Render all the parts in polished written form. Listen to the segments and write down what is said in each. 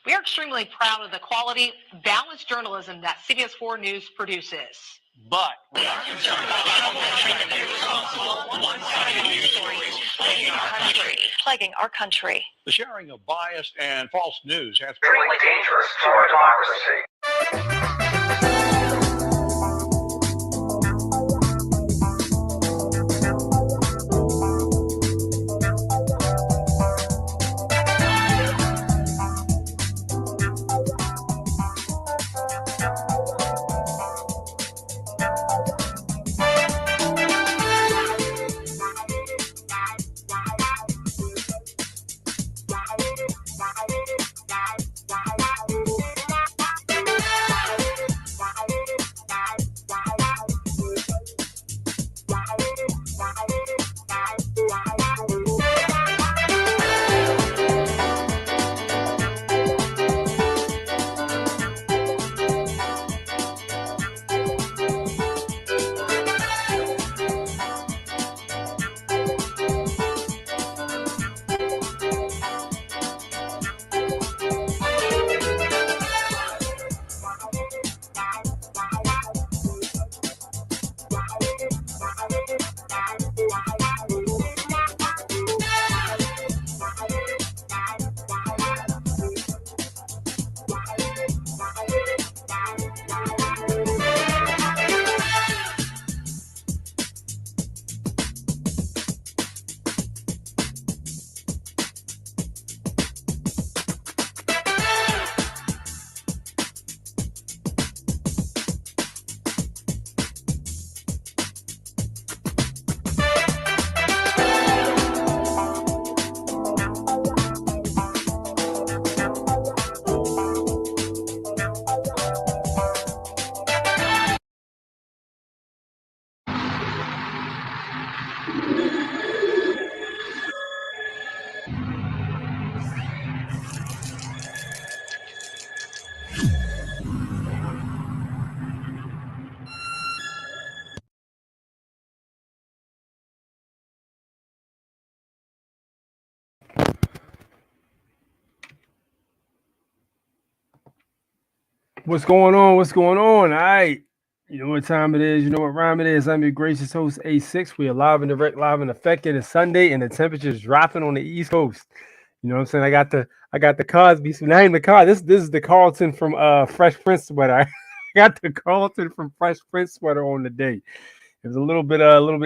We are extremely proud of the quality, balanced journalism that CBS 4 News produces. But we are concerned about one-sided news stories plaguing our country. The sharing of biased and false news has been extremely dangerous to our democracy. What's going on? What's going on? All right. You know what time it is. You know what rhyme it is. I'm your gracious host, A6. We are live and direct, live and effective. It's Sunday, and the temperature is dropping on the East Coast. You know what I'm saying? I got the Cosby. Now in the car. This is the Carlton from Fresh Prince sweater. I got the Carlton from Fresh Prince sweater on the day. It was a little bit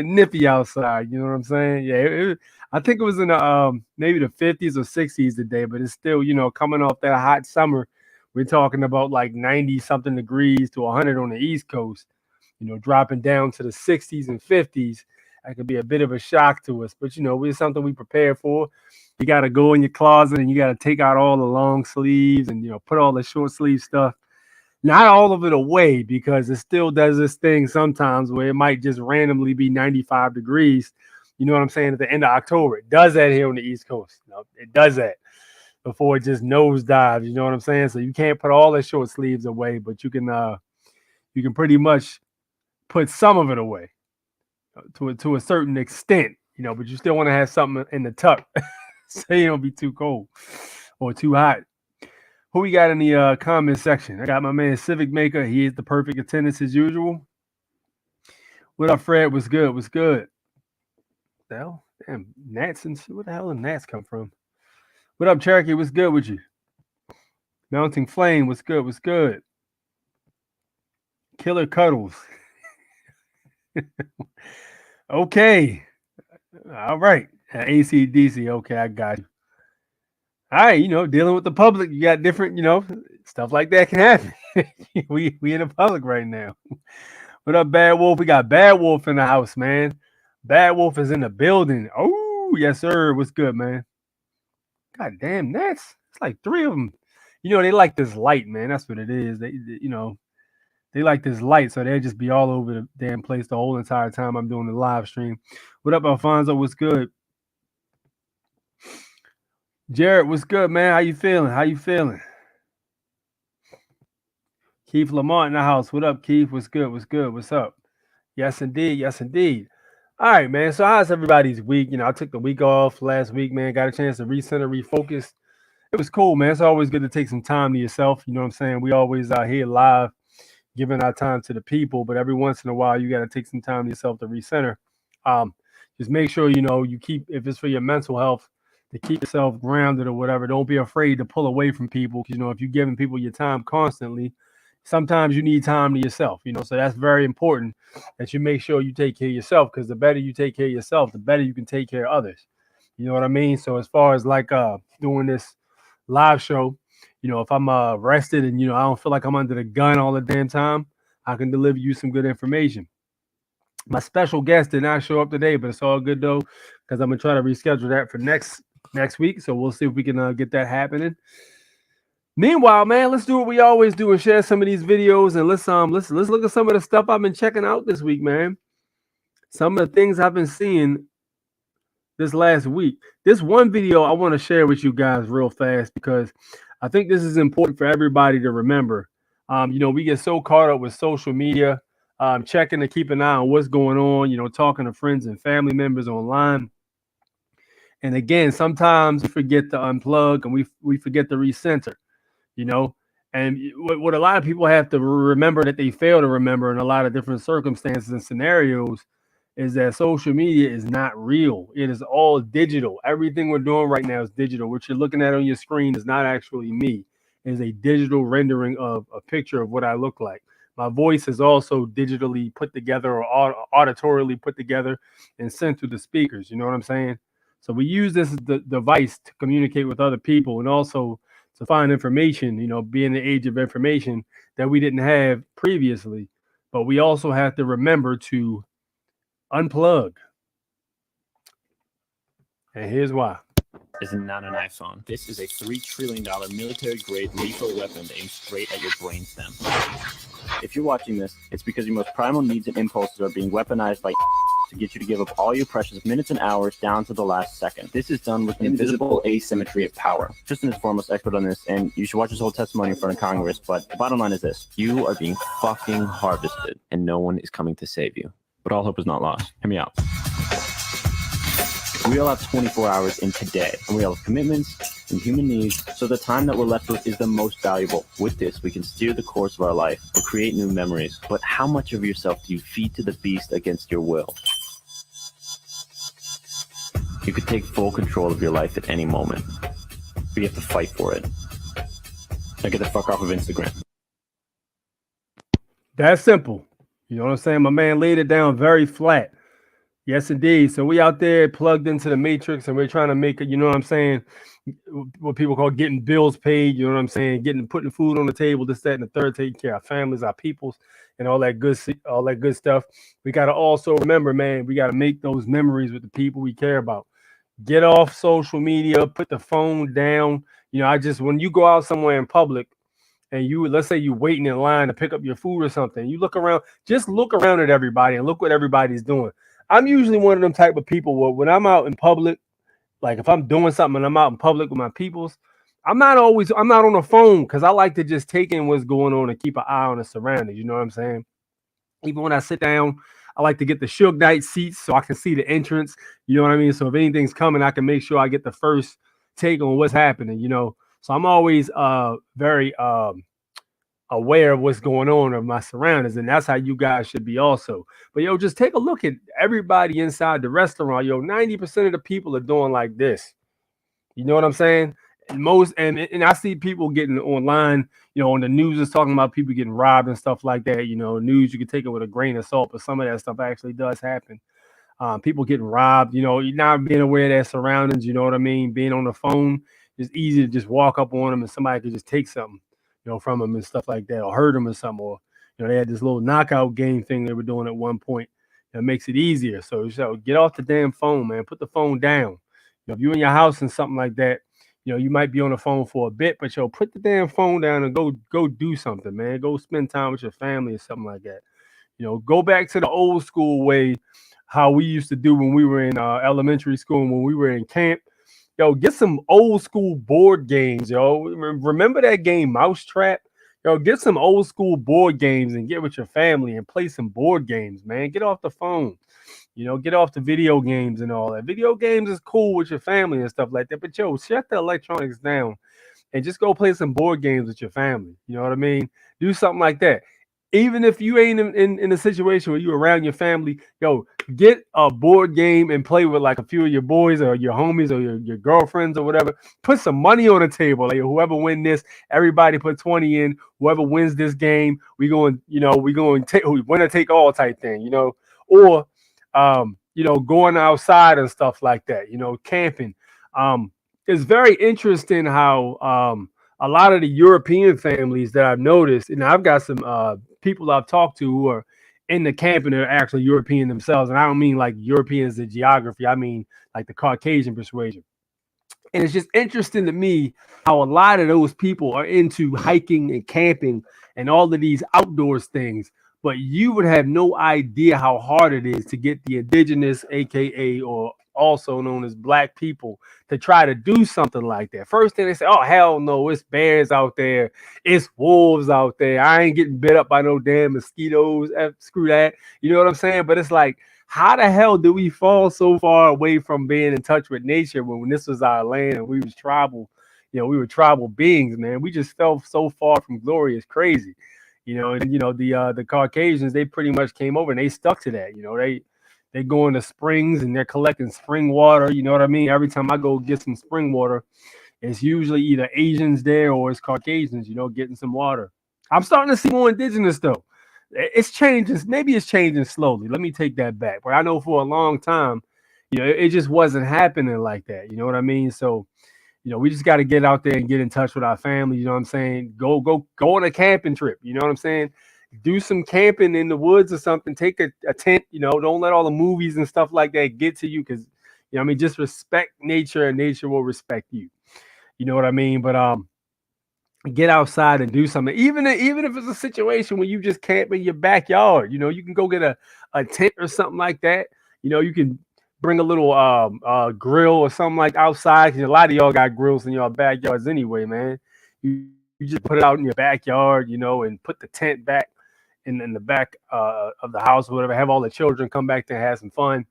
nippy outside. You know what I'm saying? Yeah. I think it was in the maybe the 50s or 60s today, but it's still, coming off that hot summer. We're talking about like 90 something degrees to 100 on the East Coast, dropping down to the 60s and 50s. That could be a bit of a shock to us, but it's something we prepare for. You got to go in your closet and you got to take out all the long sleeves and, put all the short sleeve stuff, not all of it away, because it still does this thing sometimes where it might just randomly be 95 degrees. You know what I'm saying? At the end of October, it does that here on the East Coast. It does that before it just nosedives. You know what I'm saying? So you can't put all the short sleeves away, but you can pretty much put some of it away to a certain extent. But you still want to have something in the tuck so you don't be too cold or too hot. Who we got in the comment section? I got my man Civic Maker. He is the perfect attendance as usual. What up, Fred? What's good? What's good? The hell? Damn, gnats and shit. Where the hell did gnats come from? What up, Cherokee? What's good with you? Mounting Flame. What's good? What's good? Killer Cuddles. Okay. All right. ACDC. Okay, I got you. All right, dealing with the public, you got different, stuff like that can happen. we in the public right now. What up, Bad Wolf? We got Bad Wolf in the house, man. Bad Wolf is in the building. Oh, yes, sir. What's good, man? God damn, that's it's like three of them. They like this light, man. That's what it is. They like this light, so they'll just be all over the damn place the whole entire time I'm doing the live stream. What up, Alfonso? What's good? Jared, what's good, man? How you feeling? Keith Lamont in the house. What up, Keith? What's good? What's up? Yes, indeed. All right, man. So how's everybody's week? I took the week off last week, man. Got a chance to recenter, refocus, it was cool, man. It's always good to take some time to yourself. You know what I'm saying? We always out here live, giving our time to the people, but every once in a while, you got to take some time to yourself to recenter. Um, just make sure you keep, if it's for your mental health, to keep yourself grounded or whatever. Don't be afraid to pull away from people. 'Cause, if you're giving people your time constantly, sometimes you need time to yourself. So that's very important that you make sure you take care of yourself, because the better you take care of yourself, the better you can take care of others. You know what I mean? So as far as like doing this live show, if I'm rested and I don't feel like I'm under the gun all the damn time, I can deliver you some good information. My special guest did not show up today, but it's all good though, because I'm gonna try to reschedule that for next week. So we'll see if we can get that happening. Meanwhile, man, let's do what we always do and share some of these videos, and let's look at some of the stuff I've been checking out this week, man. Some of the things I've been seeing this last week. This one video I want to share with you guys real fast, because I think this is important for everybody to remember. We get so caught up with social media, checking to keep an eye on what's going on, talking to friends and family members online. And again, sometimes we forget to unplug and we forget to recenter, you know. And what a lot of people have to remember, that they fail to remember in a lot of different circumstances and scenarios, is that social media is not real. It is all digital. Everything we're doing right now is digital. What you're looking at on your screen is not actually me. It is a digital rendering of a picture of what I look like. My voice is also digitally put together, or auditorily put together and sent to the speakers. You know what I'm saying? So we use this as the device to communicate with other people, and also to find information, being the age of information that we didn't have previously. But we also have to remember to unplug. And here's why. Is not an iPhone. This is a $3 trillion military-grade lethal weapon that aims straight at your brainstem. If you're watching this, it's because your most primal needs and impulses are being weaponized by to get you to give up all your precious minutes and hours down to the last second. This is done with an invisible asymmetry of power. Tristan is foremost expert on this, and you should watch his whole testimony in front of Congress, but the bottom line is this: you are being fucking harvested, and no one is coming to save you. But all hope is not lost. Hear me out. We all have 24 hours in today, and we all have commitments and human needs, so the time that we're left with is the most valuable. With this, we can steer the course of our life or create new memories. But how much of yourself do you feed to the beast against your will? You could take full control of your life at any moment, but you have to fight for it. Now get the fuck off of Instagram. That's simple. You know what I'm saying? My man laid it down very flat. Yes, indeed. So we out there plugged into the matrix, and we're trying to make it, you know what I'm saying, what people call getting bills paid, you know what I'm saying, putting food on the table, this, that, and the third, taking care of our families, our peoples, and all that good stuff. We got to also remember, man, we got to make those memories with the people we care about. Get off social media, put the phone down. When you go out somewhere in public, and let's say you're waiting in line to pick up your food or something, you look around, just look around at everybody and look what everybody's doing. I'm usually one of them type of people where when I'm out in public, like if I'm doing something and I'm out in public with my peoples, I'm not on the phone, because I like to just take in what's going on and keep an eye on the surroundings. You know what I'm saying? Even when I sit down, I like to get the Suge Knight seats so I can see the entrance. You know what I mean? So if anything's coming, I can make sure I get the first take on what's happening, So I'm always very aware of what's going on of my surroundings, and that's how you guys should be also. But just take a look at everybody inside the restaurant. 90% of the people are doing like this. You know what I'm saying? And I see people getting online, on the news is talking about people getting robbed and stuff like that. News, you can take it with a grain of salt, but some of that stuff actually does happen. People getting robbed, you're not being aware of their surroundings, you know what I mean? Being on the phone, it's easy to just walk up on them and somebody could just take something, from them and stuff like that, or hurt them or something. Or, they had this little knockout game thing they were doing at one point that makes it easier. So get off the damn phone, man. Put the phone down. If you're in your house and something like that, you might be on the phone for a bit, but put the damn phone down and go do something, man. Go spend time with your family or something like that. Go back to the old school way, how we used to do when we were in elementary school and when we were in camp. Get some old school board games, Remember that game Mousetrap? Get some old school board games and get with your family and play some board games, man. Get off the phone. Get off the video games and all that. Video games is cool with your family and stuff like that, but shut the electronics down and just go play some board games with your family. You know what I mean? Do something like that. Even if you ain't in a situation where you're around your family, yo, get a board game and play with like a few of your boys or your homies or your girlfriends or whatever. Put some money on the table. Like whoever win this, everybody put 20 in. Whoever wins this game, we going to take winner take all type thing, or going outside and stuff like that, camping. It's very interesting how a lot of the European families that I've noticed, and I've got some people I've talked to who are in the camping that are actually European themselves. And I don't mean like Europeans in geography, I mean like the Caucasian persuasion. And it's just interesting to me how a lot of those people are into hiking and camping and all of these outdoors things. But you would have no idea how hard it is to get the indigenous, aka or also known as black people, to try to do something like that. First thing they say, oh hell no, it's bears out there, it's wolves out there. I ain't getting bit up by no damn mosquitoes. Screw that. You know what I'm saying? But it's like, how the hell do we fall so far away from being in touch with nature when this was our land and we was tribal, we were tribal beings, man. We just fell so far from glory. It's crazy. The Caucasians, they pretty much came over and they stuck to that. They go into springs and they're collecting spring water. You know what I mean? Every time I go get some spring water, it's usually either Asians there or it's Caucasians, getting some water. I'm starting to see more indigenous though. It's changing. Maybe it's changing slowly. Let me take that back. But I know for a long time, it just wasn't happening like that. You know what I mean? So, we just got to get out there and get in touch with our family. You know what I'm saying? Go on a camping trip. You know what I'm saying? Do some camping in the woods or something. Take a tent. Don't let all the movies and stuff like that get to you, because just respect nature and nature will respect you. You know what I mean? But get outside and do something. Even if it's a situation where you just camp in your backyard, you can go get a tent or something like that. You can bring a little grill or something like outside, because a lot of y'all got grills in your backyards anyway, man. You just put it out in your backyard, and put the tent back in the back of the house or whatever. Have all the children come back there and have some fun.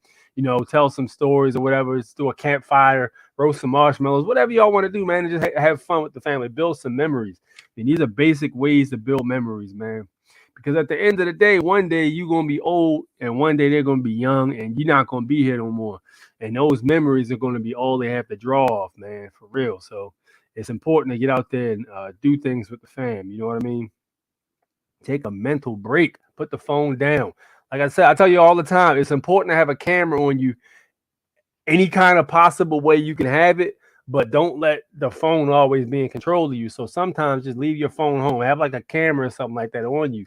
Tell some stories or whatever. Just do a campfire, roast some marshmallows, whatever y'all want to do, man. And just have fun with the family, build some memories. And these are basic ways to build memories, man. Because at the end of the day, one day you're going to be old and one day they're going to be young and you're not going to be here no more. And those memories are going to be all they have to draw off, man, for real. So it's important to get out there and do things with the fam. You know what I mean? Take a mental break. Put the phone down. Like I said, I tell you all the time, it's important to have a camera on you any kind of possible way you can have it, but don't let the phone always be in control of you. So sometimes just leave your phone home. Have like a camera or something like that on you.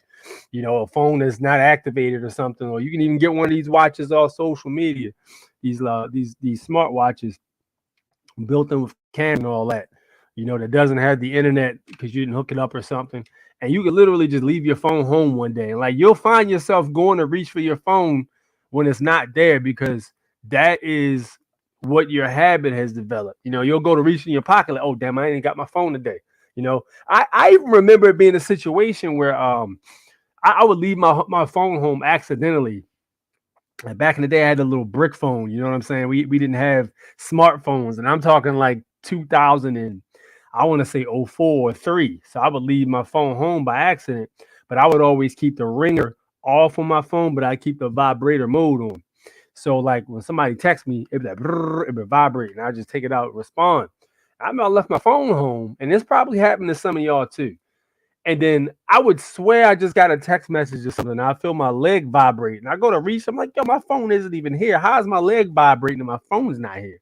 A phone that's not activated or something, or you can even get one of these watches off social media. These smart watches built in with camera and all that, that doesn't have the internet because you didn't hook it up or something. And you can literally just leave your phone home one day. And like you'll find yourself going to reach for your phone when it's not there, because that is what your habit has developed. You'll go to reach in your pocket, like, oh damn, I ain't got my phone today. I even remember it being a situation where I would leave my phone home accidentally. And back in the day, I had a little brick phone. You know what I'm saying? We didn't have smartphones, and I'm talking like 2000 and I want to say 04 or 03. So I would leave my phone home by accident, but I would always keep the ringer off on my phone, but I keep the vibrator mode on. So like when somebody texts me, it'd be like, brrr, it would vibrate, and I just take it out and respond. I left my phone home, and this probably happened to some of y'all too. And then I would swear I just got a text message or something. I feel my leg vibrating. I go to reach. I'm like, yo, my phone isn't even here. How is my leg vibrating and my phone's not here?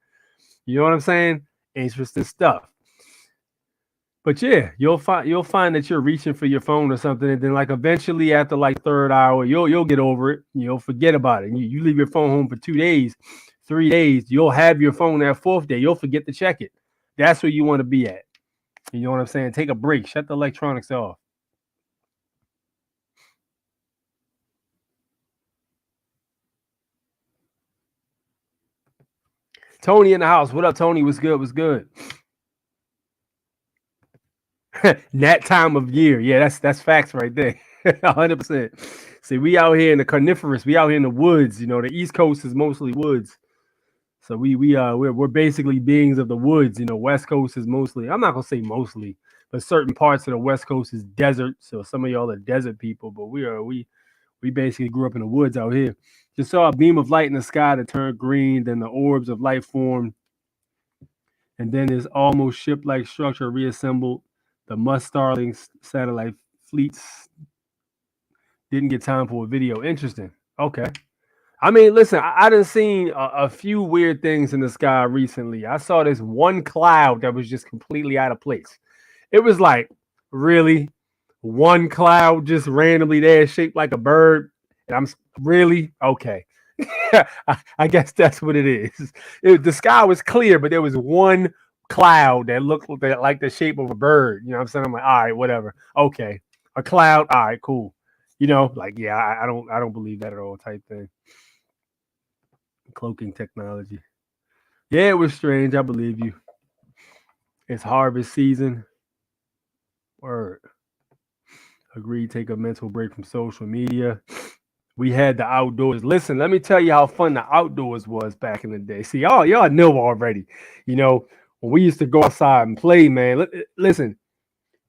You know what I'm saying? Interesting stuff. But yeah, you'll find that you're reaching for your phone or something, and then like eventually after like third hour, you'll get over it. You'll forget about it. You leave your phone home for 2 days, 3 days. You'll have your phone that fourth day. You'll forget to check it. That's where you want to be at. You know what I'm saying? Take a break. Shut the electronics off. Tony in the house. What up, Tony? What's good? What's good? That time of year. Yeah, that's facts right there. 100%. See, we out here in the coniferous. We out here in the woods. The East Coast is mostly woods. So we're basically beings of the woods. You know, West Coast is mostly. I'm not gonna say mostly, but certain parts of the West Coast is desert. So some of y'all are desert people, but we basically grew up in the woods out here. Just saw a beam of light in the sky that turned green. Then the orbs of light formed, and then this almost ship-like structure reassembled. The Musk Starlink satellite fleets didn't get time for a video. Interesting. Okay. I mean, listen, I done seen a few weird things in the sky recently. I saw this one cloud that was just completely out of place. It was like, really? One cloud just randomly there, shaped like a bird? And I'm really? Okay. I guess that's what it is. The sky was clear, but there was one cloud that looked like the shape of a bird. You know what I'm saying? I'm like, all right, whatever. Okay. A cloud. All right, cool. You know, like, yeah, I don't believe that at all type thing. Cloaking technology. Yeah, it was strange. I believe you. It's harvest season. Word. Agree. Take a mental break from social media. We had the outdoors. Listen, let me tell you how fun the outdoors was back in the day. See, y'all know already. You know, when we used to go outside and play, man. Listen,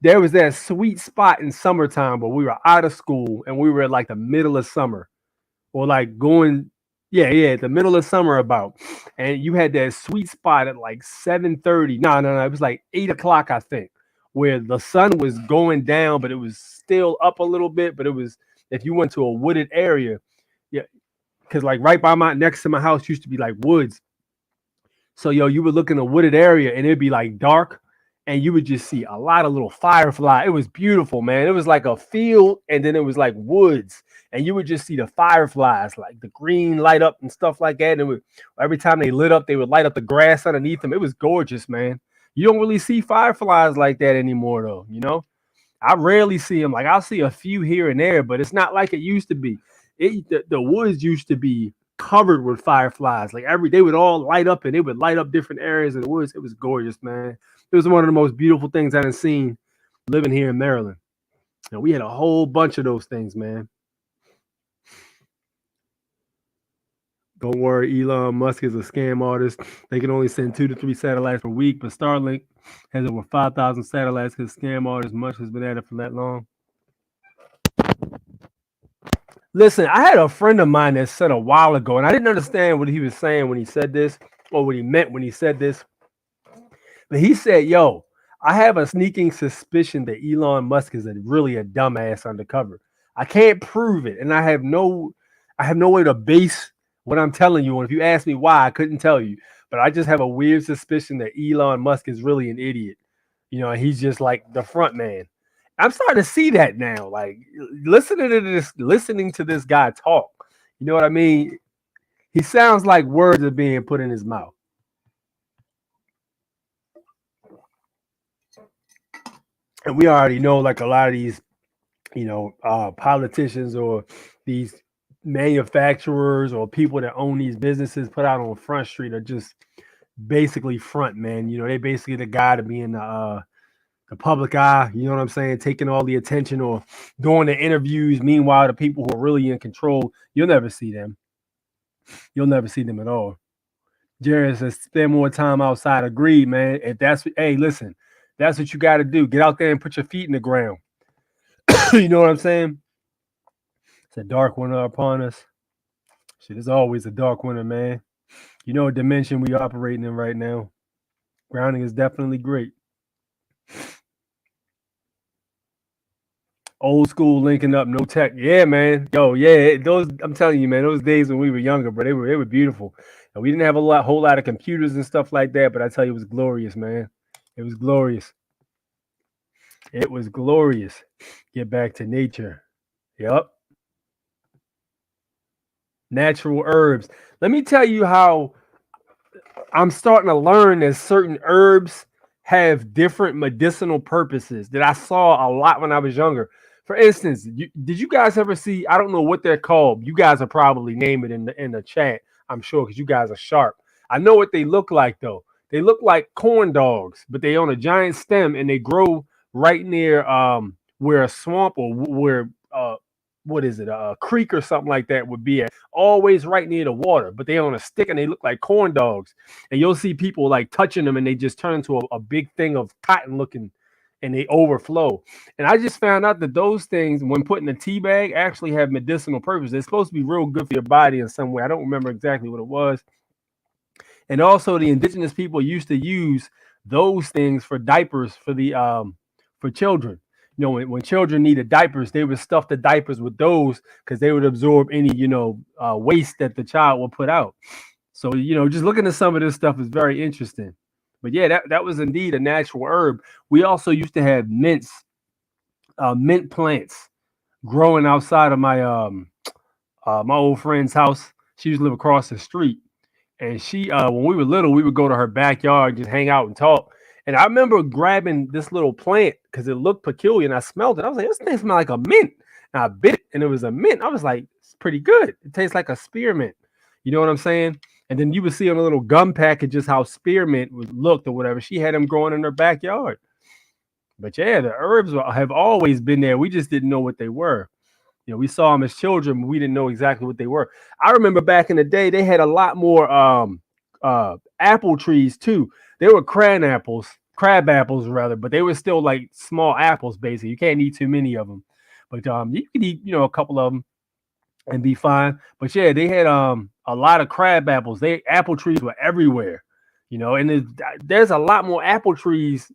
there was that sweet spot in summertime where we were out of school and we were at like the middle of summer, or like going. Yeah, the middle of summer about. And you had that sweet spot at like 7:30. No. It was like 8 o'clock, I think, where the sun was going down, but it was still up a little bit. But it was, if you went to a wooded area, yeah, because like right by next to my house used to be like woods. So you would look in a wooded area and it'd be like dark, and you would just see a lot of little firefly. It was beautiful, man. It was like a field, and then it was like woods, and you would just see the fireflies, like the green light up and stuff like that. And every time they lit up, they would light up the grass underneath them. It was gorgeous, man. You don't really see fireflies like that anymore, though. You know, I rarely see them. Like I'll see a few here and there, but it's not like it used to be. The woods used to be covered with fireflies. Like they would all light up, and they would light up different areas of the woods. It was gorgeous, man. It was one of the most beautiful things I've seen living here in Maryland. And we had a whole bunch of those things, man. Don't worry, Elon Musk is a scam artist. They can only send 2 to 3 satellites per week, but Starlink has over 5,000 satellites because scam artist Musk has been at it for that long. Listen, I had a friend of mine that said a while ago, and I didn't understand what he was saying when he said this, or what he meant when he said this. But he said, yo, I have a sneaking suspicion that Elon Musk is really a dumbass undercover. I can't prove it, and I have no way to base what I'm telling you. And if you ask me why, I couldn't tell you. But I just have a weird suspicion that Elon Musk is really an idiot. You know, he's just like the front man. I'm starting to see that now. Like listening to this guy talk. You know what I mean? He sounds like words are being put in his mouth. And we already know, like a lot of these, politicians or these manufacturers or people that own these businesses put out on Front Street are just basically front man. You know, they basically the guy to be in the public eye. You know what I'm saying? Taking all the attention or doing the interviews. Meanwhile, the people who are really in control, you'll never see them. You'll never see them at all. Jared says, spend more time outside. Agreed, man. If that's hey, listen. That's what you got to do. Get out there and put your feet in the ground. You know what I'm saying? It's a dark winter upon us. Shit, it's always a dark winter, man. You know what dimension we operating in right now. Grounding is definitely great. Old school linking up, no tech. Yeah, man. Yo, yeah. I'm telling you, man, those days when we were younger, but they were beautiful. And we didn't have whole lot of computers and stuff like that, but I tell you, it was glorious, man. It was glorious. It was glorious. Get back to nature. Yep. Natural herbs. Let me tell you how I'm starting to learn that certain herbs have different medicinal purposes that I saw a lot when I was younger. For instance, did you guys ever see, I don't know what they're called. You guys will probably name it in the chat, I'm sure, because you guys are sharp. I know what they look like, though. They look like corn dogs, but they on a giant stem, and they grow right near where a swamp or where what is it, a creek or something like that would be at, always right near the water, but they on a stick and they look like corn dogs. And you'll see people like touching them and they just turn into a big thing of cotton looking and they overflow. And I just found out that those things, when put in a tea bag, actually have medicinal purpose. They're supposed to be real good for your body in some way. I don't remember exactly what it was. And also the indigenous people used to use those things for diapers for the for children. You know, when children needed diapers, they would stuff the diapers with those because they would absorb any, waste that the child would put out. So, just looking at some of this stuff is very interesting. But yeah, that was indeed a natural herb. We also used to have mint plants growing outside of my old friend's house. She used to live across the street. And she, when we were little, we would go to her backyard, just hang out and talk. And I remember grabbing this little plant because it looked peculiar and I smelled it. I was like, this thing smells like a mint. And I bit it and it was a mint. I was like, it's pretty good. It tastes like a spearmint. You know what I'm saying? And then you would see on a little gum package just how spearmint would look or whatever. She had them growing in her backyard. But yeah, the herbs have always been there. We just didn't know what they were. We saw them as children, but we didn't know exactly what they were. I remember back in the day, they had a lot more apple trees too. They were crab apples rather, but they were still like small apples basically. You can't eat too many of them, but you could eat a couple of them and be fine. But yeah, they had a lot of crab apples. Apple trees were everywhere, and there's a lot more apple trees.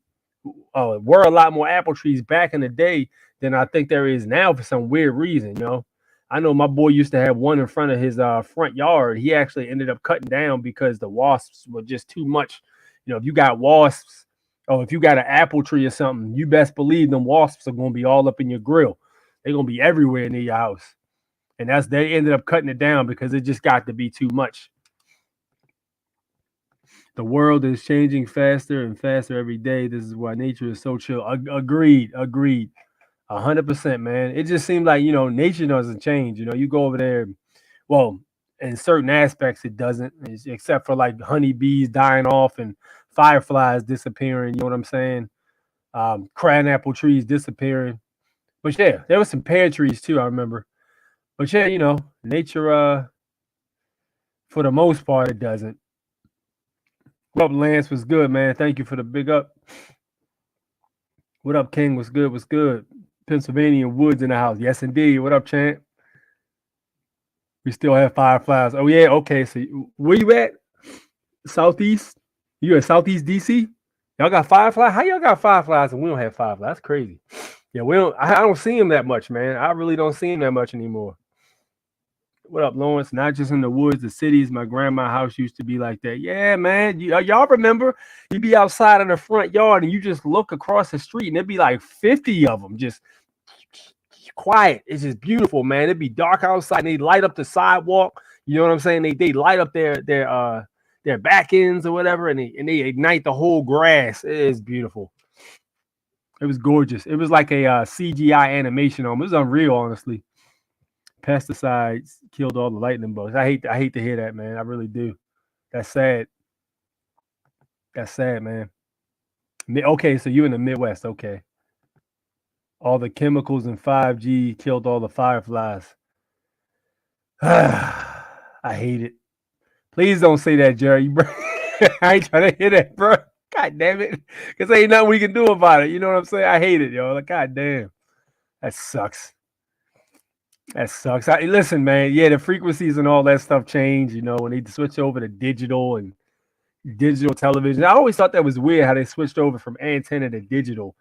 Were a lot more apple trees back in the day than I think there is now for some weird reason. I know my boy used to have one in front of his front yard. He actually ended up cutting down because the wasps were just too much. If you got wasps, or if you got an apple tree or something, you best believe them wasps are going to be all up in your grill. They're going to be everywhere near your house. And they ended up cutting it down because it just got to be too much. The world is changing faster and faster every day. This is why nature is so chill. Agreed. 100%, man. It just seems like, nature doesn't change. You go over there, well, in certain aspects, it doesn't, except for like honeybees dying off and fireflies disappearing. You know what I'm saying? Crabapple trees disappearing. But yeah, there were some pear trees too, I remember. But yeah, nature, for the most part, it doesn't. What up, Lance? Was good, man. Thank you for the big up. What up, King? Was good? Was good? Pennsylvania Woods in the house. Yes, indeed. What up, Champ? We still have fireflies. Oh, yeah. Okay. So where you at? Southeast? You at Southeast DC? Y'all got fireflies? How y'all got fireflies and we don't have fireflies? That's crazy. Yeah, I don't see them that much, man. I really don't see them that much anymore. What up, Lawrence? Not just in the woods, the cities. My grandma's house used to be like that. Yeah, man. Y'all remember? You'd be outside in the front yard and you just look across the street and there'd be like 50 of them just quiet. It's just beautiful, man. It'd be dark outside and they light up the sidewalk. You know what I'm saying? They light up their back ends or whatever and they ignite the whole grass. It is beautiful. It was gorgeous. It was like a CGI animation on. It was unreal, honestly. Pesticides killed all the lightning bugs. I hate to hear that, man. I really do. That's sad. That's sad, man. Okay, so you're in the Midwest. Okay. All the chemicals in 5G killed all the fireflies. I hate it. Please don't say that, Jerry. I ain't trying to hear that, bro. God damn it. Because ain't nothing we can do about it. You know what I'm saying? I hate it, yo. Like, God damn. That sucks. That sucks. Listen, man. Yeah, the frequencies and all that stuff change, when they switch over to digital and digital television. I always thought that was weird how they switched over from antenna to digital.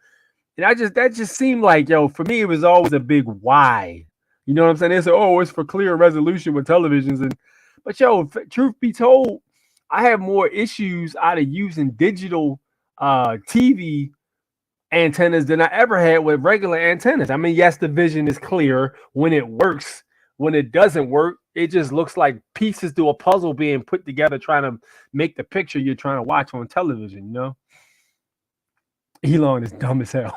And that just seemed like, for me, it was always a big why. You know what I'm saying? They say, oh, it's for clear resolution with televisions. But truth be told, I have more issues out of using digital TV antennas than I ever had with regular antennas. I mean, yes, the vision is clear when it works. When it doesn't work, it just looks like pieces to a puzzle being put together trying to make the picture you're trying to watch on television, Elon is dumb as hell.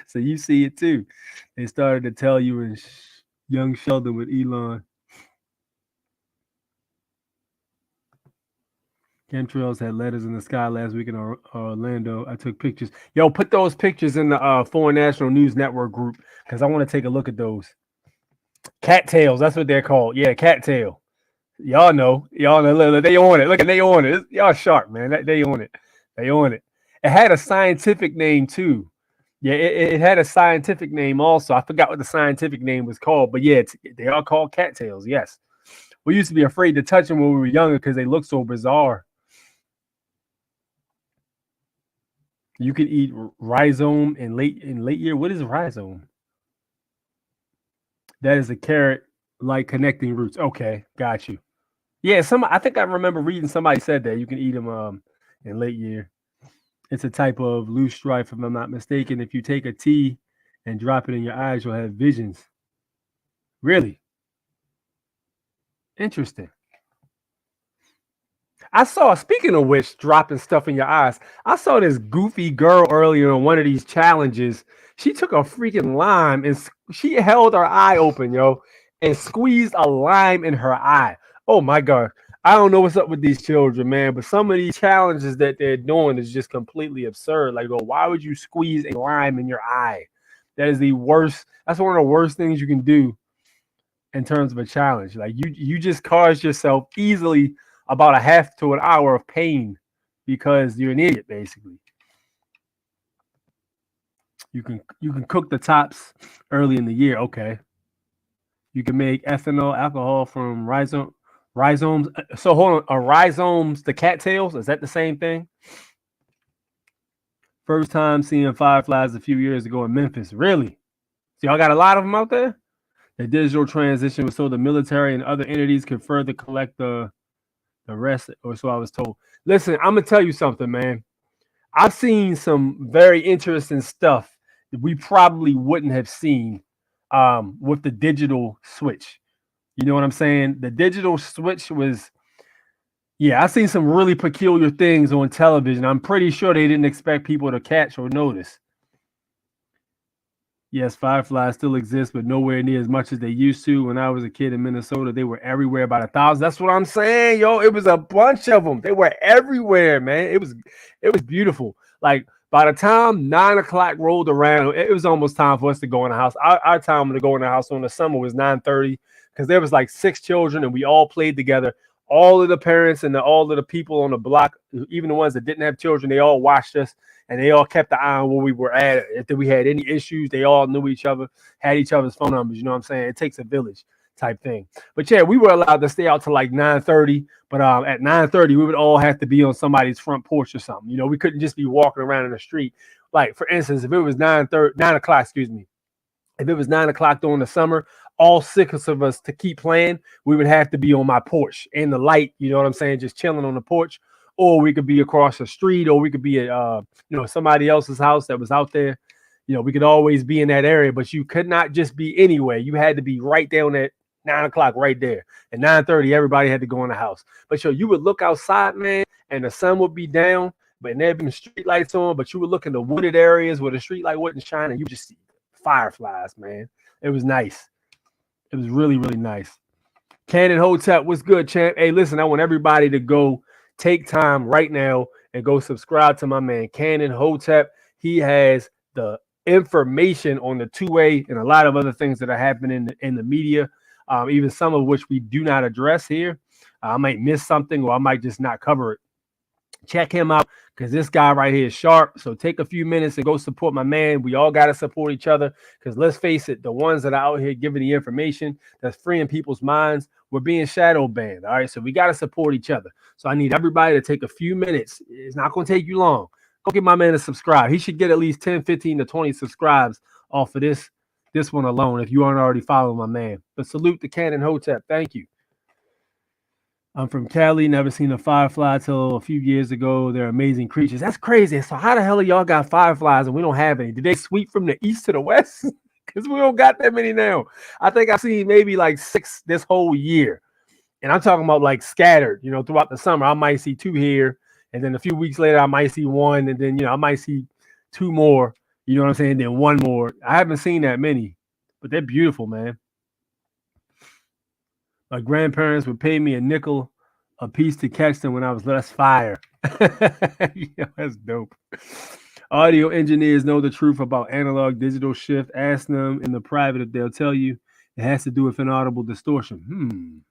So you see it too. They started to tell you in Young Sheldon with Elon. Chemtrails had letters in the sky last week in Orlando. I took pictures. Yo, put those pictures in the Foreign National News Network group because I want to take a look at those. Cattails, that's what they're called. Yeah, cattail. Y'all know. Y'all know. Look, they on it. Look, they on it. Y'all sharp, man. They on it. They on it. It had a scientific name too. Yeah, it had a scientific name also. I forgot what the scientific name was called, but yeah, they are called cattails. Yes. We used to be afraid to touch them when we were younger because they look so bizarre. You can eat rhizome in late year. What is rhizome? That is a carrot like connecting roots. Okay, got you. Yeah, I think I remember reading somebody said that you can eat them in late year. It's a type of loose strife, if I'm not mistaken. If you take a tea and drop it in your eyes, you'll have visions. Really? Interesting. I saw, speaking of which, dropping stuff in your eyes, I saw this goofy girl earlier in one of these challenges. She took a freaking lime and she held her eye open, yo, and squeezed a lime in her eye. Oh my God. I don't know what's up with these children, man, but some of these challenges that they're doing is just completely absurd. Like, why would you squeeze a lime in your eye? That is the worst. That's one of the worst things you can do in terms of a challenge. Like you just caused yourself easily about a half to an hour of pain because you're an idiot, basically. You can cook the tops early in the year. Okay. You can make ethanol alcohol from rhizomes. So hold on, are rhizomes the cattails? Is that the same thing? First time seeing fireflies a few years ago in Memphis. Really? So y'all got a lot of them out there? The digital transition was so the military and other entities could further collect the rest, or so I was told. Listen, I'm gonna tell you something, man. I've seen some very interesting stuff that we probably wouldn't have seen with the digital switch. You know what I'm saying? The digital switch was, yeah, I've seen some really peculiar things on television. I'm pretty sure they didn't expect people to catch or notice. Yes, fireflies still exist, but nowhere near as much as they used to. When I was a kid in Minnesota, they were everywhere by the thousands. That's what I'm saying, yo. It was a bunch of them. They were everywhere, man. It was beautiful. Like by the time 9 o'clock rolled around, it was almost time for us to go in the house. Our time to go in the house on the summer was 9:30 because there was like 6 children and we all played together. All of the parents and all of the people on the block, even the ones that didn't have children, they all watched us. And they all kept the eye on where we were at. If we had any issues, they all knew each other, had each other's phone numbers. You know what I'm saying? It takes a village type thing. But yeah, we were allowed to stay out till like 9:30. But at 9:30, we would all have to be on somebody's front porch or something. You know, we couldn't just be walking around in the street. Like, for instance, if it was 9 o'clock, excuse me. If it was 9 o'clock during the summer, all 6 of us to keep playing, we would have to be on my porch in the light. You know what I'm saying? Just chilling on the porch. Or we could be across the street, or we could be at somebody else's house that was out there. You know, we could always be in that area, but you could not just be anywhere. You had to be right down at 9 o'clock right there. At 9:30, everybody had to go in the house. But you would look outside, man, and the sun would be down, but there'd be street lights on, but you would look in the wooded areas where the street light wouldn't shine, and you just see fireflies, man. It was nice. It was really, really nice. Cannon Hotep, what's good, champ? Hey, listen, I want everybody to go take time right now and go subscribe to my man Cannon Hotep. He has the information on the 2A and a lot of other things that are happening in the media, even some of which we do not address here. I might miss something, or I might just not cover it. Check him out because this guy right here is sharp. So take a few minutes and go support my man. We all got to support each other because let's face it, the ones that are out here giving the information that's freeing people's minds, we're being shadow banned. All right. So we got to support each other. So I need everybody to take a few minutes. It's not going to take you long. Go get my man to subscribe. He should get at least 10, 15 to 20 subscribes off of this one alone if you aren't already following my man. But salute to Cannon Hotep. Thank you. I'm from Cali, never seen a firefly till a few years ago. They're amazing creatures. That's crazy. So how the hell y'all got fireflies and we don't have any? Did they sweep from the east to the west? Because we don't got that many now. I think I've seen maybe like 6 this whole year. And I'm talking about like scattered, throughout the summer. I might see 2 here. And then a few weeks later, I might see 1. And then, I might see 2 more. You know what I'm saying? Then 1 more. I haven't seen that many. But they're beautiful, man. My grandparents would pay me a nickel a piece to catch them when I was less fire. Yeah, that's dope. Audio engineers know the truth about analog digital shift. Ask them in the private if they'll tell you. It has to do with inaudible distortion.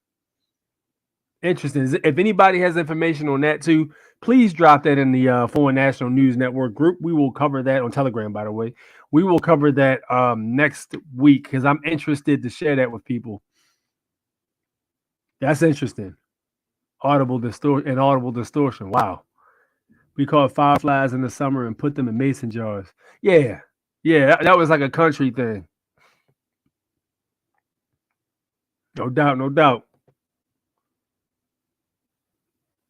Interesting. If anybody has information on that too, please drop that in the Foreign National News Network group. We will cover that on Telegram, by the way. We will cover that next week because I'm interested to share that with people. That's interesting. Audible distortion. Wow. We caught fireflies in the summer and put them in mason jars. Yeah. That was like a country thing. No doubt.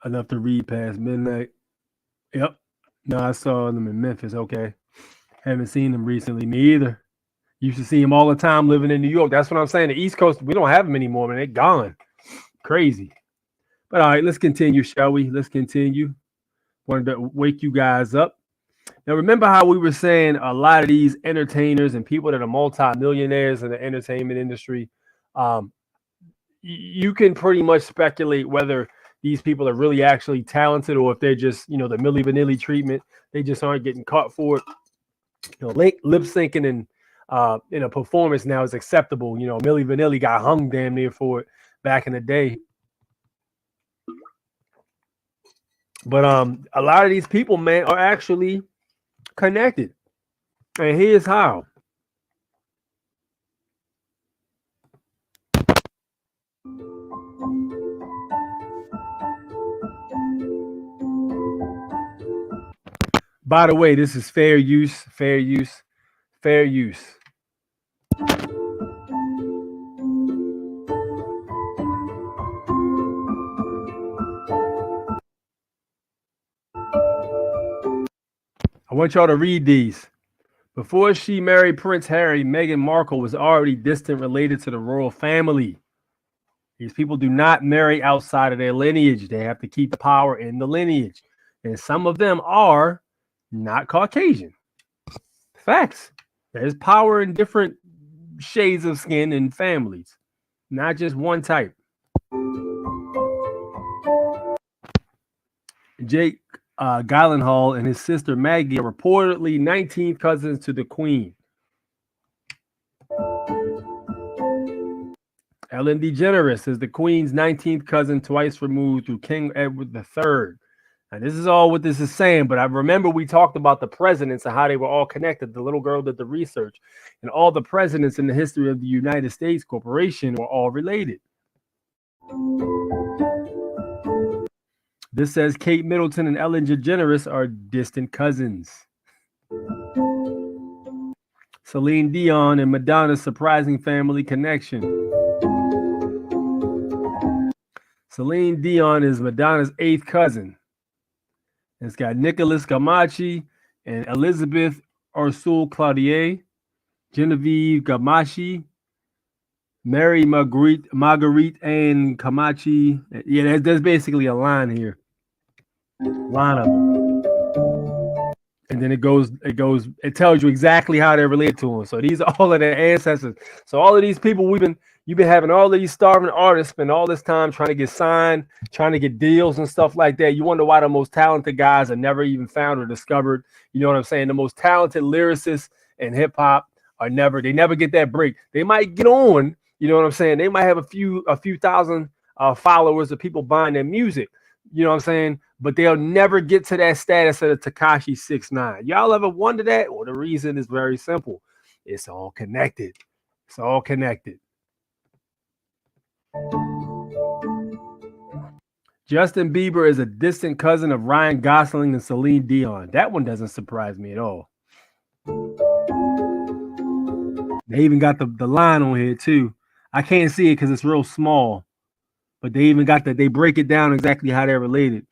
Enough to read past midnight. Yep. No, I saw them in Memphis. Okay. Haven't seen them recently. Me either. Used to see them all the time living in New York. That's what I'm saying. The East Coast, we don't have them anymore, man. They're gone. Crazy. But all right, let's continue, shall we? Let's continue. Wanted to wake you guys up. Now, remember how we were saying a lot of these entertainers and people that are multi-millionaires in the entertainment industry, you can pretty much speculate whether these people are really actually talented or if they're just, the Milli Vanilli treatment. They just aren't getting caught for it. Lip syncing and in a performance now is acceptable. Milli Vanilli got hung damn near for it back in the day. But a lot of these people, man, are actually connected. And here's how. By the way, this is fair use. I want y'all to read these. Before she married Prince Harry, Meghan Markle was already distant related to the royal family. These people do not marry outside of their lineage. They have to keep the power in the lineage. And some of them are not Caucasian. Facts. There's power in different shades of skin and families, not just one type. Jake Gyllenhaal and his sister Maggie are reportedly 19th cousins to the Queen. Ellen DeGeneres is the Queen's 19th cousin, twice removed through King Edward III. Now, this is all what this is saying, but I remember we talked about the presidents and how they were all connected. The little girl did the research, and all the presidents in the history of the United States Corporation were all related. This says Kate Middleton and Ellen DeGeneres are distant cousins. Celine Dion and Madonna's surprising family connection. Celine Dion is Madonna's 8th cousin. It's got Nicholas Gamache and Elizabeth Ursule Cloutier, Genevieve Gamache, Mary Marguerite and Camachi. Yeah, there's basically a line here. Line of them. And then it tells you exactly how they're related to them. So these are all of their ancestors. So all of these people you've been having all of these starving artists spend all this time trying to get signed, trying to get deals and stuff like that. You wonder why the most talented guys are never even found or discovered. You know what I'm saying? The most talented lyricists in hip hop they never get that break. They might get on, you know what I'm saying? They might have a few thousand followers of people buying their music. You know what I'm saying? But they'll never get to that status of the Tekashi 6ix9ine. Y'all ever wonder that? Well, the reason is very simple. It's all connected. It's all connected. Justin Bieber is a distant cousin of Ryan Gosling and Celine Dion. That one doesn't surprise me at all. They even got the line on here too. I can't see it because it's real small. But they even got they break it down exactly how they're related.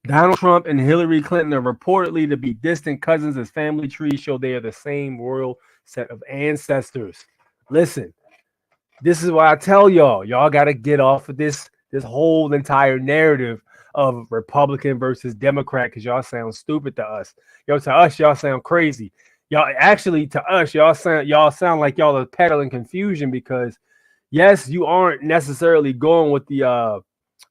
Donald Trump and Hillary Clinton are reportedly to be distant cousins as family trees show they are the same royal set of ancestors. Listen, this is why I tell y'all got to get off of this whole entire narrative of Republican versus Democrat because y'all sound stupid to us. To us, y'all sound crazy. Y'all actually to us, y'all sound like y'all are peddling confusion because yes, you aren't necessarily going with the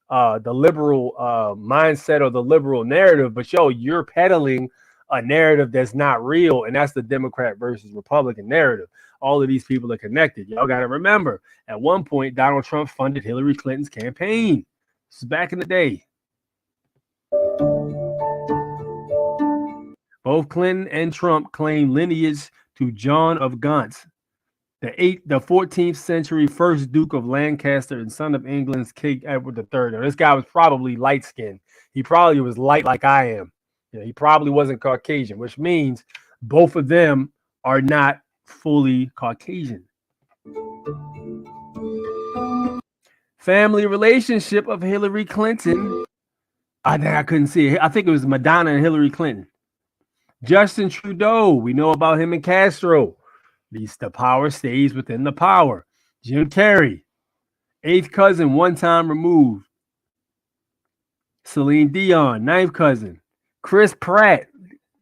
liberal mindset or the liberal narrative, but you're peddling a narrative that's not real, and that's the Democrat versus Republican narrative. All of these people are connected. Y'all got to remember, at one point, Donald Trump funded Hillary Clinton's campaign. This is back in the day. Both Clinton and Trump claim lineage to John of Gaunt, the 14th century first Duke of Lancaster and son of England's King Edward III. Now, this guy was probably light-skinned. He probably was light like I am. He probably wasn't Caucasian, which means both of them are not fully Caucasian. Family relationship of Hillary Clinton. I couldn't see it. I think it was Madonna and Hillary Clinton. Justin Trudeau. We know about him and Castro. At least the power stays within the power. Jim Carrey. 8th cousin, one time removed. Celine Dion, 9th cousin. Chris Pratt,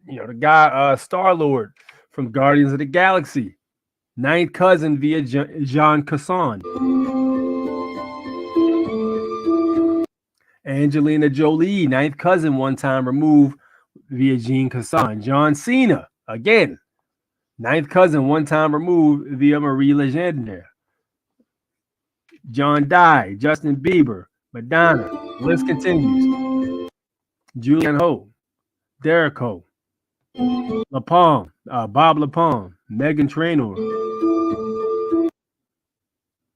the guy, Star-Lord from Guardians of the Galaxy. 9th cousin via Jean Casson. Angelina Jolie, 9th cousin, one time removed via Jean Casson. John Cena, again, 9th cousin, one time removed via Marie Legendre. John Dye, Justin Bieber, Madonna, the list continues. Julianne Hough, Derek Hough, Bob LaPalme, Megan Trainor.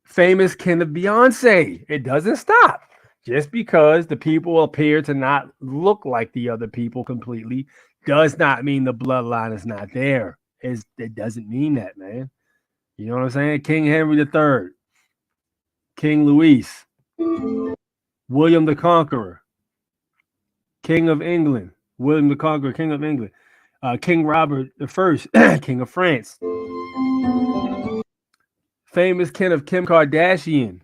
Famous kin of Beyonce. It doesn't stop. Just because the people appear to not look like the other people completely does not mean the bloodline is not there. It doesn't mean that, man. You know what I'm saying? King Henry III, King Louis, William the Conqueror, King of England, William the Conqueror, King of England, King Robert I, King of France, famous kin of Kim Kardashian,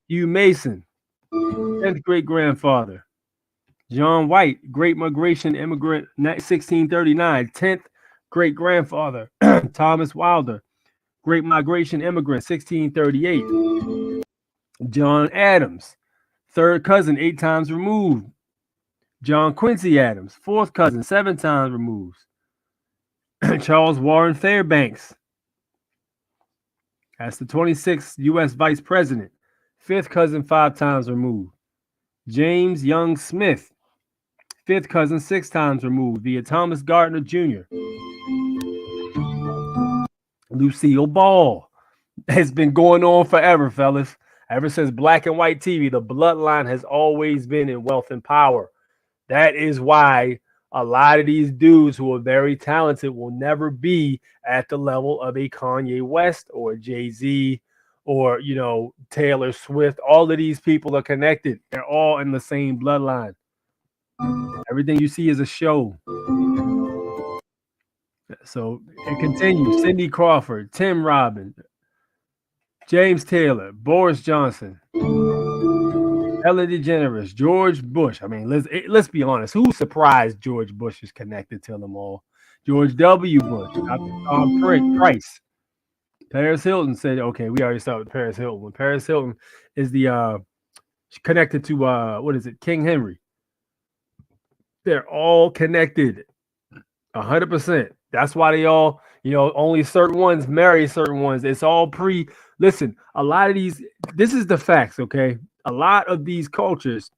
Hugh Mason, 10th great-grandfather, John White, Great Migration Immigrant, 1639, 10th great-grandfather, Thomas Wilder, Great Migration Immigrant, 1638, John Adams, 3rd cousin, 8 times removed, John Quincy Adams, 4th cousin, 7 times removed, Charles Warren Fairbanks, that's the 26th U.S. Vice President, 5th cousin, 5 times removed, James Young Smith, 5th cousin, 6 times removed via Thomas Gardner Jr. Lucille Ball has been going on forever, fellas. Ever since black and white TV, the bloodline has always been in wealth and power. That is why a lot of these dudes who are very talented will never be at the level of a Kanye West or Jay-Z or, Taylor Swift. All of these people are connected. They're all in the same bloodline. Everything you see is a show. So it continues. Cindy Crawford, Tim Robbins, James Taylor, Boris Johnson, Ellen DeGeneres, George Bush. I mean, let's be honest. Who's surprised George Bush is connected to them all? George W. Bush, Tom Price. Paris Hilton said, okay, we already started with Paris Hilton. When Paris Hilton is the connected to King Henry. They're all connected 100%. That's why they all, only certain ones marry certain ones. It's all listen, a lot of this is the facts, okay? A lot of these cultures,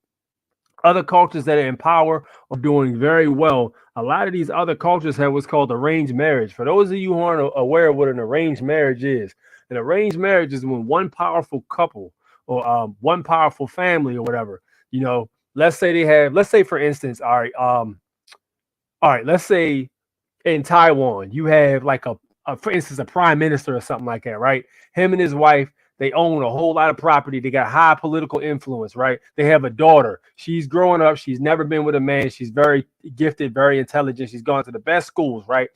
other cultures that are in power are doing very well. A lot of these other cultures have what's called arranged marriage. For those of you who aren't aware of what an arranged marriage is, an arranged marriage is when one powerful couple or one powerful family or whatever, let's say for instance, let's say in Taiwan, you have like for instance, a prime minister or something like that, right? Him and his wife, they own a whole lot of property. They got high political influence, right? They have a daughter. She's growing up. She's never been with a man. She's very gifted, very intelligent. She's gone to the best schools, right?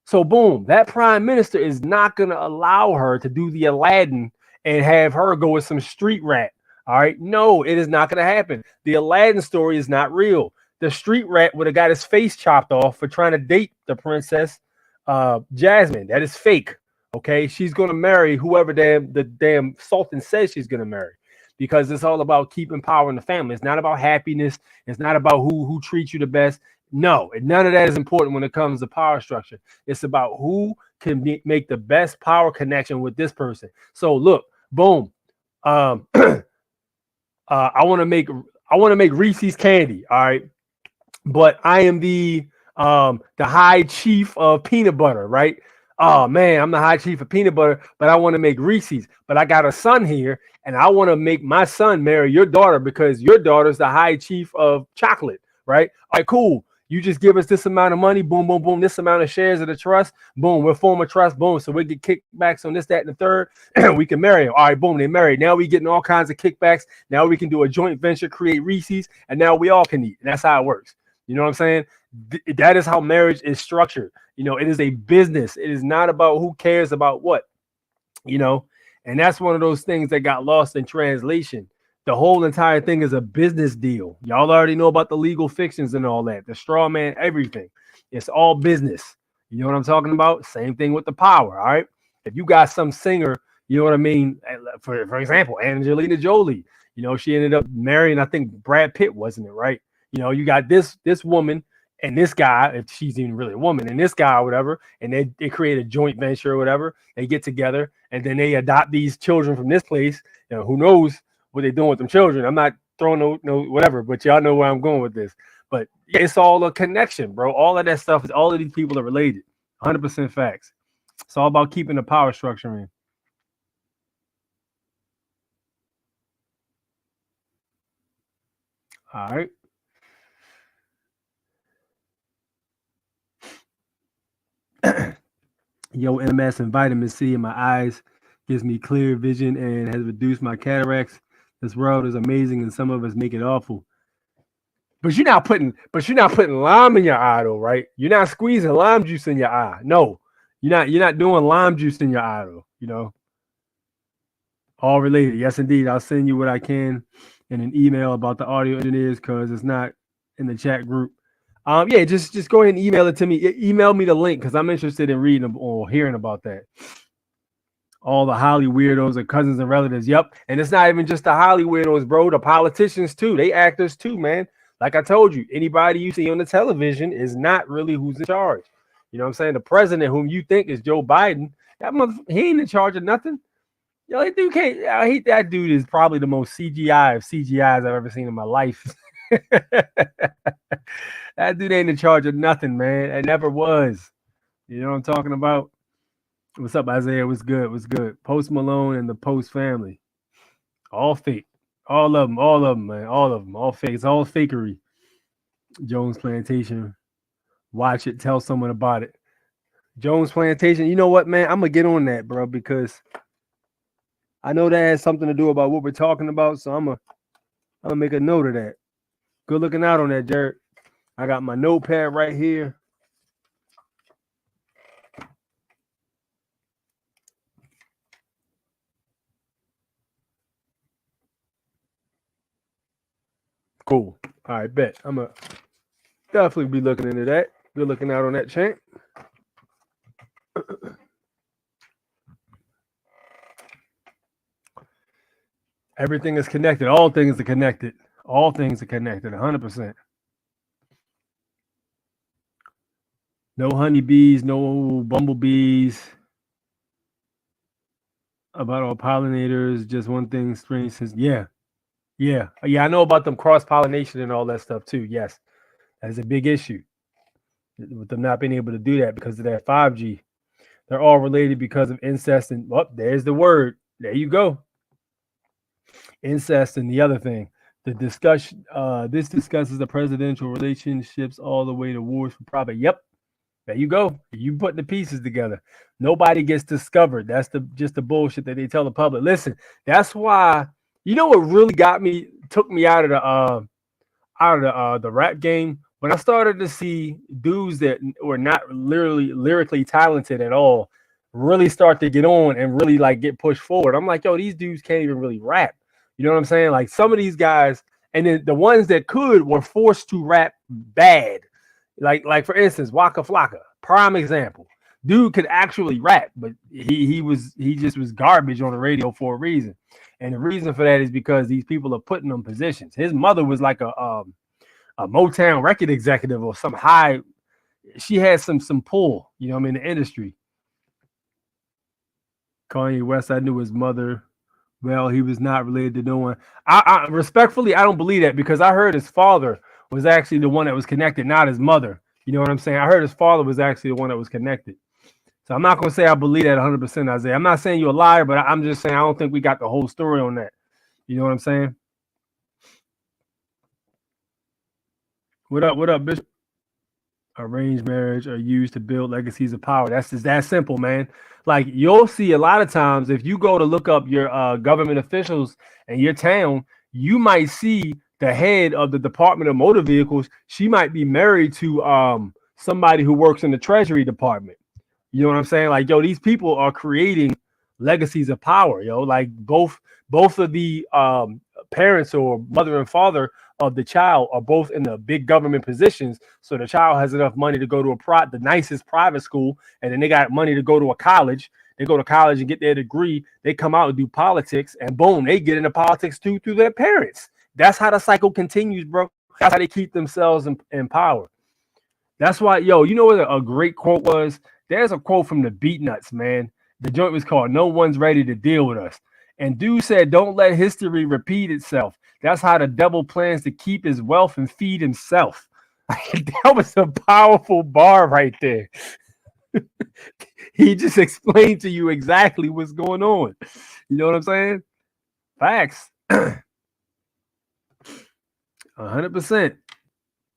So boom, that prime minister is not going to allow her to do the Aladdin and have her go with some street rat. All right. No, it is not going to happen. The Aladdin story is not real. The street rat would have got his face chopped off for trying to date the princess Jasmine. That is fake. Okay, she's gonna marry whoever the damn sultan says she's gonna marry, because it's all about keeping power in the family. It's not about happiness. It's not about who treats you the best. No, and none of that is important when it comes to power structure. It's about who can make the best power connection with this person. So look, boom. I want to make Reese's candy. All right, but I am the high chief of peanut butter, right? Oh man, I'm the high chief of peanut butter, but I want to make Reese's. But I got a son here, and I want to make my son marry your daughter because your daughter's the high chief of chocolate, right? All right, cool. You just give us this amount of money, boom, boom, boom, this amount of shares of the trust, boom, we'll form a trust, boom, so we get kickbacks on this, that, and the third, we can marry them. All right, boom, they married. Now we getting all kinds of kickbacks. Now we can do a joint venture, create Reese's, and now we all can eat. And that's how it works. You know what I'm saying? That is how marriage is structured. You know, it is a business. It is not about who cares about what, you know, and that's one of those things that got lost in translation. The whole entire thing is a business deal. Y'all already know about the legal fictions and all that, the straw man, everything. It's all business. You know what I'm talking about? Same thing with the power. All right. If you got some singer, you know what I mean? For example, Angelina Jolie, you know, she ended up marrying, I think Brad Pitt, wasn't it? Right. You know, you got this woman and this guy, if she's even really a woman, and this guy or whatever, and they create a joint venture or whatever. They get together and then they adopt these children from this place. You know, who knows what they're doing with them children. I'm not throwing no whatever, but y'all know where I'm going with this. But yeah, it's all a connection, bro. All of that stuff is, all of these people are related. 100% facts. It's all about keeping the power structure in. All right. Yo, MS and vitamin C in my eyes gives me clear vision and has reduced my cataracts. This world is amazing, and some of us make it awful. But you're not putting lime in your eye, though, right? You're not squeezing lime juice in your eye. No, you're not doing lime juice in your eye, though. You know, all related. Yes, indeed. I'll send you what I can in an email about the audio engineers because it's not in the chat group. Yeah, just go ahead and email it to me. Email me the link because I'm interested in reading or hearing about that. All the Holly weirdos are cousins and relatives. Yep. And it's not even just the Holly weirdos, bro. The politicians too. They actors too, man. Like I told you, anybody you see on the television is not really who's in charge. You know what I'm saying? The president, whom you think is Joe Biden, he ain't in charge of nothing. Yo, that dude can't. I hate that dude. Is probably the most CGI of CGIs I've ever seen in my life. That dude ain't in charge of nothing, man. It never was. You know what I'm talking about? What's up, Isaiah? What's good? What's good? Post Malone and the Post family. All fake. All of them, man. All of them. All fake. It's all fakery. Jones Plantation. Watch it. Tell someone about it. Jones Plantation. You know what, man? I'm going to get on that, bro, because I know that has something to do about what we're talking about. So I'm going to make a note of that. Good looking out on that, Jared. I got my notepad right here. Cool. All right, bet. I'm going to definitely be looking into that. Good looking out on that, champ. Everything is connected. All things are connected. All things are connected, 100%. No honeybees, no bumblebees. About all pollinators, just one thing strange says, yeah. I know about them cross-pollination and all that stuff too. Yes, that is a big issue with them not being able to do that because of that 5G. They're all related because of incest and there's the word. There you go. Incest and the other thing. The discussion. This discusses the presidential relationships all the way to wars for profit. Yep. There you go. You put the pieces together. Nobody gets discovered. That's just the bullshit that they tell the public. Listen, that's why. You know what really took me out of the rap game? When I started to see dudes that were not lyrically talented at all really start to get on and really like get pushed forward. I'm like, yo, these dudes can't even really rap. You know what I'm saying? Like some of these guys, and then the ones that could were forced to rap bad. Like for instance, Waka Flocka, prime example. Dude could actually rap, but he just was garbage on the radio for a reason. And the reason for that is because these people are putting him positions. His mother was like a Motown record executive or some high. She had some pull, you know what I mean, in the industry. Kanye West, I knew his mother. Well, he was not related to no one. I respectfully, I don't believe that, because I heard his father was actually the one that was connected, not his mother. You know what I'm saying? I heard his father was actually the one that was connected. So I'm not going to say I believe that 100%, Isaiah. I'm not saying you're a liar, but I'm just saying I don't think we got the whole story on that. You know what I'm saying? What up, Bishop? Arranged marriage are used to build legacies of power. That's just that simple, man. Like, you'll see a lot of times if you go to look up your government officials in your town, you might see the head of the Department of Motor Vehicles. She might be married to somebody who works in the Treasury Department. You know what I'm saying? Like, yo, these people are creating legacies of power, yo. Like, both of the parents or mother and father of the child are both in the big government positions. So the child has enough money to go to the nicest private school, and then they got money to go to a college. They go to college and get their degree. They come out and do politics, and boom, they get into politics too through their parents. That's how the cycle continues, bro. That's how they keep themselves in power. That's why, yo, you know what a great quote was? There's a quote from the Beatnuts, man. The joint was called "No One's Ready to Deal with Us." And dude said, don't let history repeat itself. That's how the devil plans to keep his wealth and feed himself. That was a powerful bar right there. He just explained to you exactly what's going on. You know what I'm saying? Facts. 100%.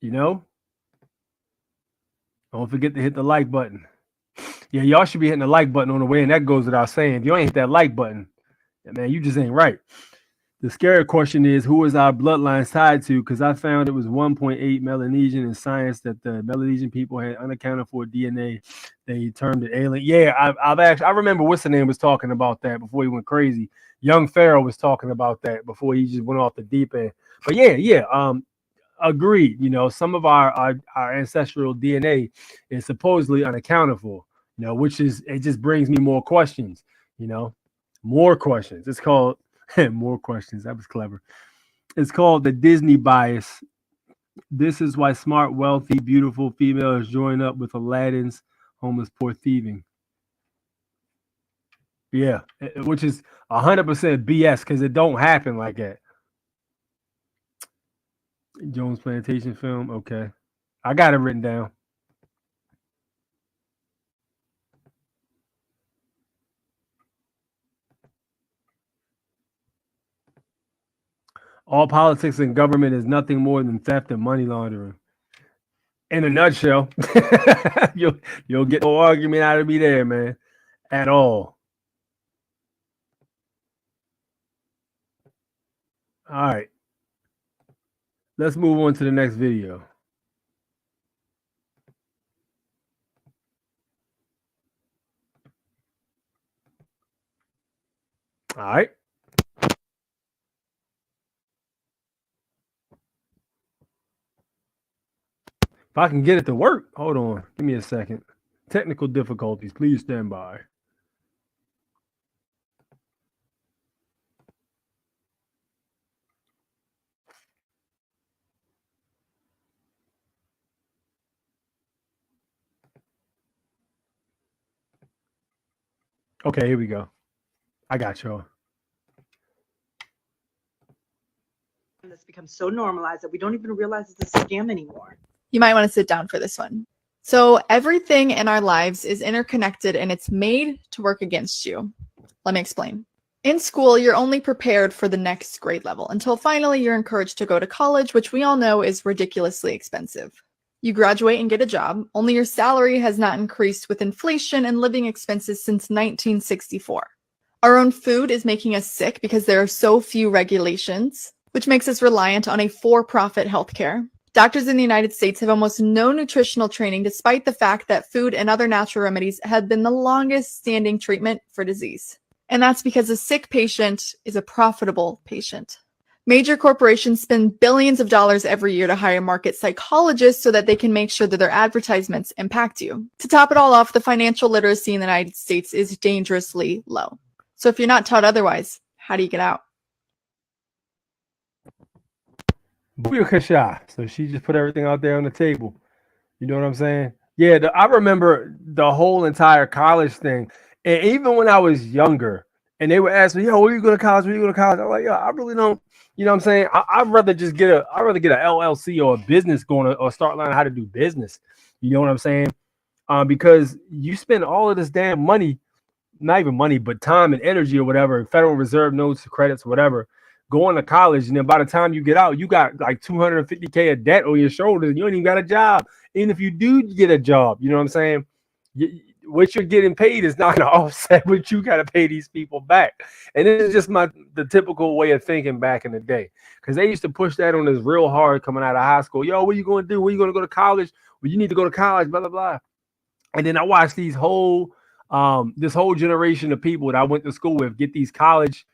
You know? Don't forget to hit the like button. Yeah, y'all should be hitting the like button on the way, and that goes without saying. If you ain't hit that like button, man, you just ain't right. The scary question is, who is our bloodlines tied to? Because I found it was 1.8 Melanesian in science that the Melanesian people had unaccounted for DNA. They termed it alien. Yeah, I remember what's the name was talking about that before he went crazy. Young Pharaoh was talking about that before he just went off the deep end. But yeah. Agreed. You know, some of our ancestral DNA is supposedly unaccounted for. You know, it just brings me more questions. You know, more questions. It's called more questions. That was clever. It's called the Disney bias. This is why smart, wealthy, beautiful females join up with Aladdin's homeless, poor thieving. Yeah, which is 100% BS, because it don't happen like that. Jones Plantation film. Okay. I got it written down. All politics and government is nothing more than theft and money laundering. In a nutshell, you'll get no argument out of me there, man, at all. All right. Let's move on to the next video. All right. If I can get it to work, hold on. Give me a second. Technical difficulties. Please stand by. Okay, here we go. I got y'all. This becomes so normalized that we don't even realize it's a scam anymore. You might want to sit down for this one. So everything in our lives is interconnected and it's made to work against you. Let me explain. In school, you're only prepared for the next grade level until finally you're encouraged to go to college, which we all know is ridiculously expensive. You graduate and get a job, only your salary has not increased with inflation and living expenses since 1964. Our own food is making us sick because there are so few regulations, which makes us reliant on a for-profit healthcare. Doctors in the United States have almost no nutritional training, despite the fact that food and other natural remedies have been the longest standing treatment for disease. And that's because a sick patient is a profitable patient. Major corporations spend billions of dollars every year to hire market psychologists so that they can make sure that their advertisements impact you. To top it all off, the financial literacy in the United States is dangerously low. So if you're not taught otherwise, how do you get out? Booyah Kasha. So she just put everything out there on the table. You know what I'm saying? Yeah, I remember the whole entire college thing. And even when I was younger, and they would ask me, yo, where you going to college? Where you going to college? I'm like, yo, I really don't, you know what I'm saying? I'd rather just get an LLC or a business going or start learning how to do business. You know what I'm saying? Because you spend all of this damn money, not even money, but time and energy or whatever, Federal Reserve notes, credits, whatever, going to college. And then by the time you get out, you got like $250K of debt on your shoulders. And you ain't even got a job. Even if you do get a job, you know what I'm saying? What you're getting paid is not going to offset what you got to pay these people back. And this is just the typical way of thinking back in the day, because they used to push that on us real hard coming out of high school. Yo, what are you going to do? Where you going to go to college? Well, you need to go to college, blah, blah, blah. And then I watched this whole generation of people that I went to school with get these college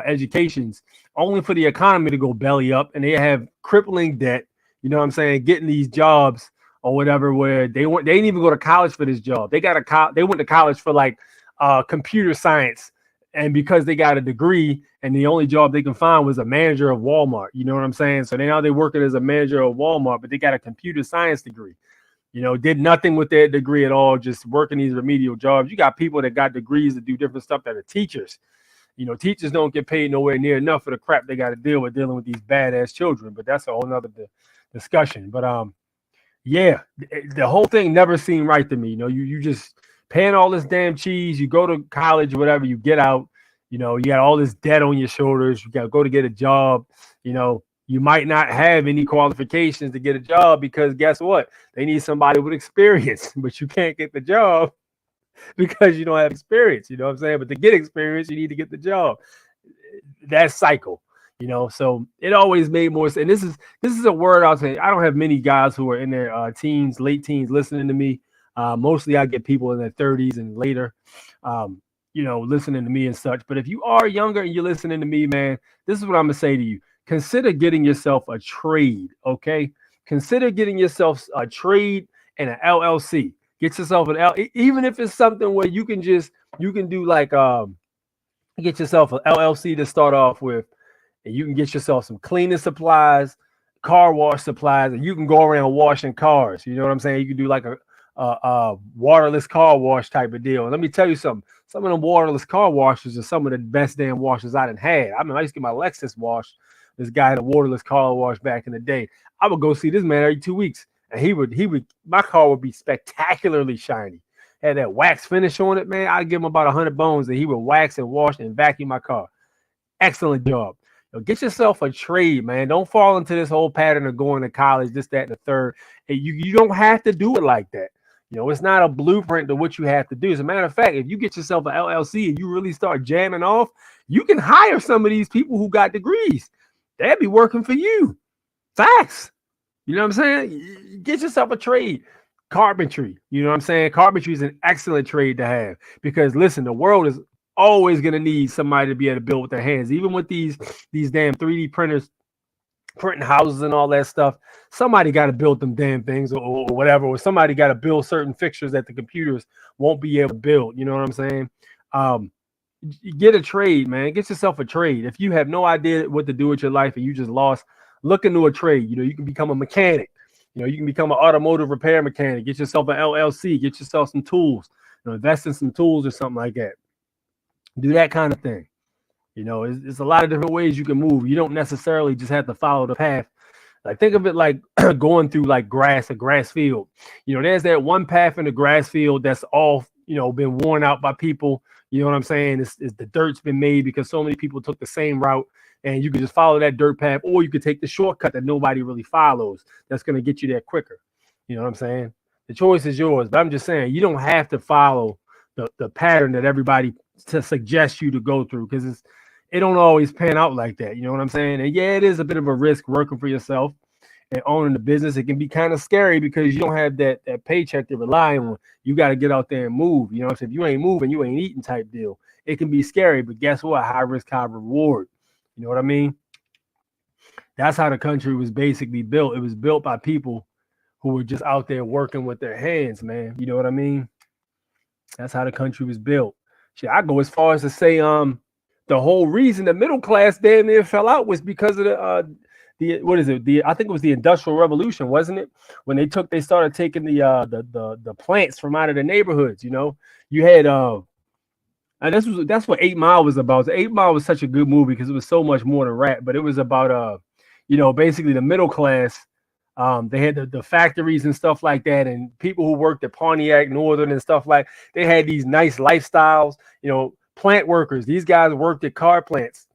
educations only for the economy to go belly up, and they have crippling debt. You know what I'm saying? Getting these jobs or whatever, where they didn't even go to college for this job. They went to college for like computer science, and because they got a degree, and the only job they can find was a manager of Walmart. You know what I'm saying? So now they're working as a manager of Walmart, but they got a computer science degree. You know, did nothing with their degree at all, just working these remedial jobs. You got people that got degrees to do different stuff that are teachers. You know, teachers don't get paid nowhere near enough for the crap they got to deal with dealing with these badass children. But that's a whole nother discussion. But yeah, the whole thing never seemed right to me. You know, you just paying all this damn cheese. You go to college, whatever. You get out. You know, you got all this debt on your shoulders. You got to go to get a job. You know, you might not have any qualifications to get a job because guess what? They need somebody with experience, but you can't get the job because you don't have experience. You know what I'm saying? But to get experience, you need to get the job. That cycle, you know, so it always made more sense. And this is a word I'll say. I don't have many guys who are in their teens, late teens listening to me. Mostly I get people in their 30s and later, you know, listening to me and such. But if you are younger and you're listening to me, man, this is what I'm going to say to you. Consider getting yourself a trade, okay? Consider getting yourself a trade and an LLC. Get yourself an even if it's something where you can do like get yourself an LLC to start off with, and you can get yourself some cleaning supplies, car wash supplies, and you can go around washing cars. You know what I'm saying? You can do like a waterless car wash type of deal. And let me tell you something. Some of them waterless car washes are some of the best damn washes I done had. I mean, I used to get my Lexus washed. This guy had a waterless car wash back in the day. I would go see this man every 2 weeks, and he would my car would be spectacularly shiny. Had that wax finish on it, man. I'd give him about 100 bones, and he would wax and wash and vacuum my car. Excellent job. Get yourself a trade, man. Don't fall into this whole pattern of going to college, this, that, and the third. And you don't have to do it like that. You know, it's not a blueprint to what you have to do. As a matter of fact, if you get yourself an LLC and you really start jamming off, you can hire some of these people who got degrees. They'd be working for you. Facts. You know what I'm saying? Get yourself a trade. Carpentry. You know what I'm saying? Carpentry is an excellent trade to have because, listen, the world is always going to need somebody to be able to build with their hands. Even with these damn 3D printers, printing houses and all that stuff, somebody got to build them damn things or whatever, or somebody got to build certain fixtures that the computers won't be able to build. You know what I'm saying? Get a trade, man. Get yourself a trade. If you have no idea what to do with your life and you just lost, look into a trade. You know, you can become a mechanic. You know, you can become an automotive repair mechanic. Get yourself an LLC. Get yourself some tools. You know, invest in some tools or something like that. Do that kind of thing. You know, it's a lot of different ways you can move. You don't necessarily just have to follow the path. Like, think of it like going through like a grass field. You know, there's that one path in the grass field that's all, you know, been worn out by people. You know what I'm saying? It's the dirt's been made because so many people took the same route, and you can just follow that dirt path, or you could take the shortcut that nobody really follows. That's going to get you there quicker. You know what I'm saying? The choice is yours, but I'm just saying you don't have to follow the pattern that everybody suggests you to go through, because it don't always pan out like that. You know what I'm saying? And yeah, it is a bit of a risk working for yourself and owning the business. It can be kind of scary because you don't have that paycheck to rely on. You got to get out there and move. You know, so if you ain't moving, you ain't eating type deal. It can be scary, but guess what? High risk, high reward. You know what I mean? That's how the country was basically built. It was built by people who were just out there working with their hands, man. You know what I mean? That's how the country was built. Shit, I go as far as to say, the whole reason the middle class damn near fell out was because of the what is it? I think it was the Industrial Revolution, wasn't it? When they started taking the plants from out of the neighborhoods. You know, you had and that's what 8 Mile was about. 8 Mile was such a good movie because it was so much more than rap, but it was about basically the middle class. They had the factories and stuff like that, and people who worked at Pontiac Northern and stuff like. They had these nice lifestyles, plant workers. These guys worked at car plants,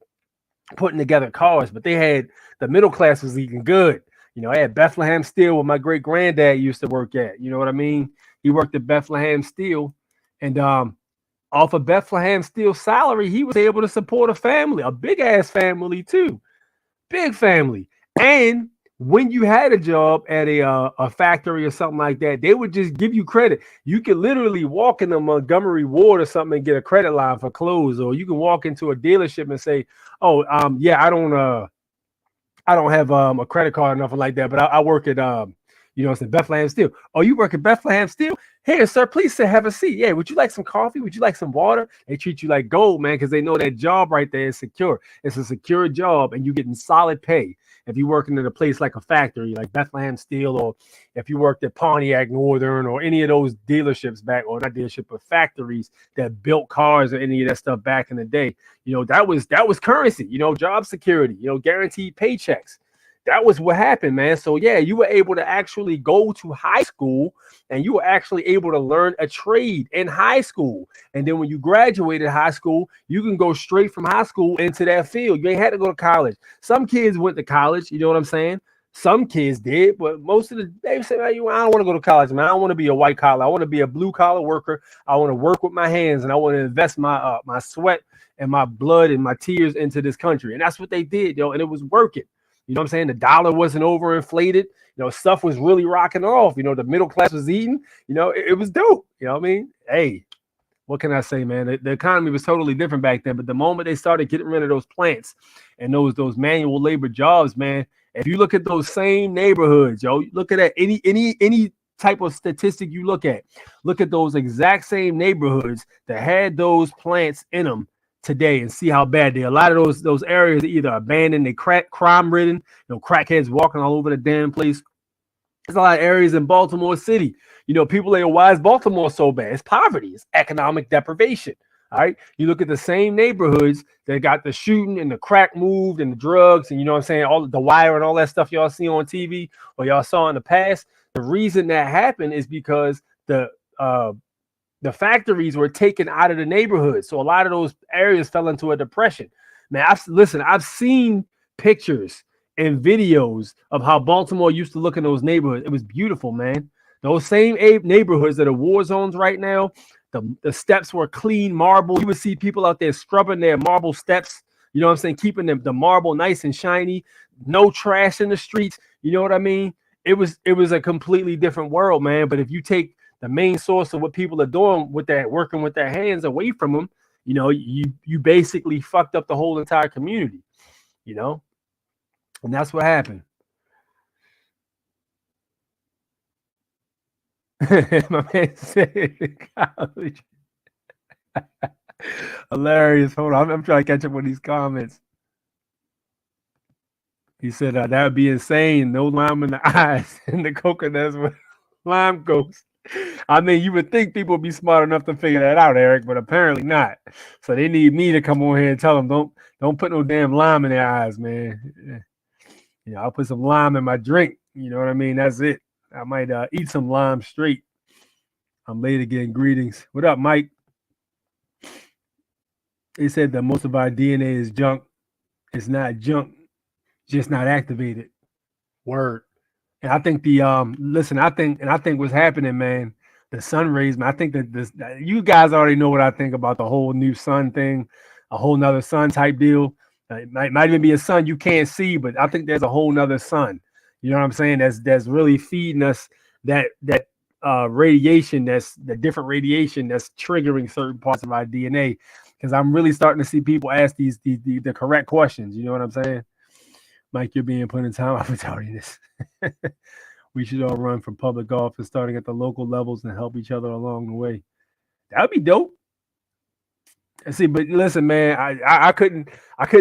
putting together cars, but they had the middle class was eating good. I had Bethlehem Steel, where my great granddad used to work at. You know what I mean? He worked at Bethlehem Steel, and off of Bethlehem Steel salary, he was able to support a family, a big ass family too, big family. And when you had a job at a factory or something like that, they would just give you credit. You could literally walk in the Montgomery Ward or something and get a credit line for clothes, or you can walk into a dealership and say, "Oh, yeah, I don't have a credit card or nothing like that, but I work at it's in Bethlehem Steel. Oh, you work at Bethlehem Steel? Here, sir, please have a seat. Yeah, would you like some coffee? Would you like some water?" They treat you like gold, man, because they know that job right there is secure. It's a secure job, and you're getting solid pay. If you're working at a place like a factory, like Bethlehem Steel, or if you worked at Pontiac Northern or any of those dealerships not dealership, but factories that built cars or any of that stuff back in the day, that was currency, job security, guaranteed paychecks. That was what happened, man. So yeah, you were able to actually go to high school, and you were actually able to learn a trade in high school. And then when you graduated high school, you can go straight from high school into that field. You ain't had to go to college. Some kids went to college, you know what I'm saying? Some kids did, but most of they said, I don't want to go to college, man. I don't want to be a white collar. I want to be a blue collar worker. I want to work with my hands, and I want to invest my my sweat and my blood and my tears into this country. And that's what they did, and it was working. You know what I'm saying? The dollar wasn't overinflated. Stuff was really rocking off. The middle class was eating. It was dope. You know what I mean? Hey, what can I say, man? The economy was totally different back then. But the moment they started getting rid of those plants and those manual labor jobs, man, if you look at those same neighborhoods, look at that any type of statistic you look at those exact same neighborhoods that had those plants in them today, and see how bad they are. A lot of those areas are either abandoned, they crime ridden, crackheads walking all over the damn place. There's a lot of areas in Baltimore City. People say, why is Baltimore so bad? It's poverty, it's economic deprivation. All right. You look at the same neighborhoods that got the shooting and the crack moved and the drugs, and what I'm saying, all the wire and all that stuff y'all see on TV or y'all saw in the past. The reason that happened is because the factories were taken out of the neighborhood. So a lot of those areas fell into a depression. Man, I've seen pictures and videos of how Baltimore used to look in those neighborhoods. It was beautiful, man. Those same neighborhoods that are war zones right now, the steps were clean marble. You would see people out there scrubbing their marble steps. You know what I'm saying? Keeping the marble nice and shiny. No trash in the streets. You know what I mean? It was a completely different world, man. But if you take the main source of what people are doing with that, working with their hands away from them, you basically fucked up the whole entire community, and that's what happened. My man said college. Hilarious. Hold on, I'm trying to catch up with these comments. He said that would be insane. No lime in the eyes and the coconuts with lime ghost. I mean, you would think people would be smart enough to figure that out, Eric, but apparently not. So they need me to come on here and tell them don't put no damn lime in their eyes, man. I'll put some lime in my drink. You know what I mean? That's it. I might eat some lime straight. I'm late again. Greetings. What up, Mike? They said that most of our DNA is junk. It's not junk, just not activated. Word. And I think I think what's happening, man, the sun rays, man, I think that you guys already know what I think about the whole new sun thing, a whole nother sun type deal. It might even be a sun you can't see, but I think there's a whole nother sun. You know what I'm saying? That's really feeding us that radiation, that's the different radiation that's triggering certain parts of our DNA. Because I'm really starting to see people ask the correct questions. You know what I'm saying? Mike, you're being put in time out for tardiness. We should all run for public office, starting at the local levels, and help each other along the way. That would be dope. See, but listen, man, I couldn't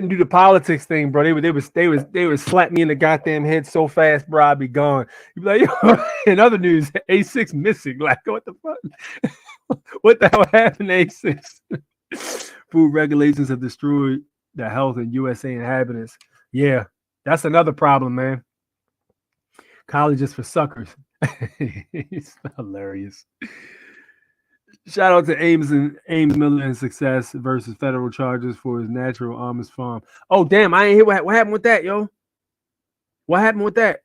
do the politics thing, bro. They would slap me in the goddamn head so fast, bro. I'd be gone. You'd be like, yo, in other news, A6 missing. Like, what the fuck? What the hell happened to A6? Food regulations have destroyed the health of USA inhabitants. Yeah, that's another problem, man. College is for suckers. It's hilarious. Shout out to Ames Miller and Success versus federal charges for his natural Amish farm. Oh damn, I ain't hear what happened with that, yo. What happened with that?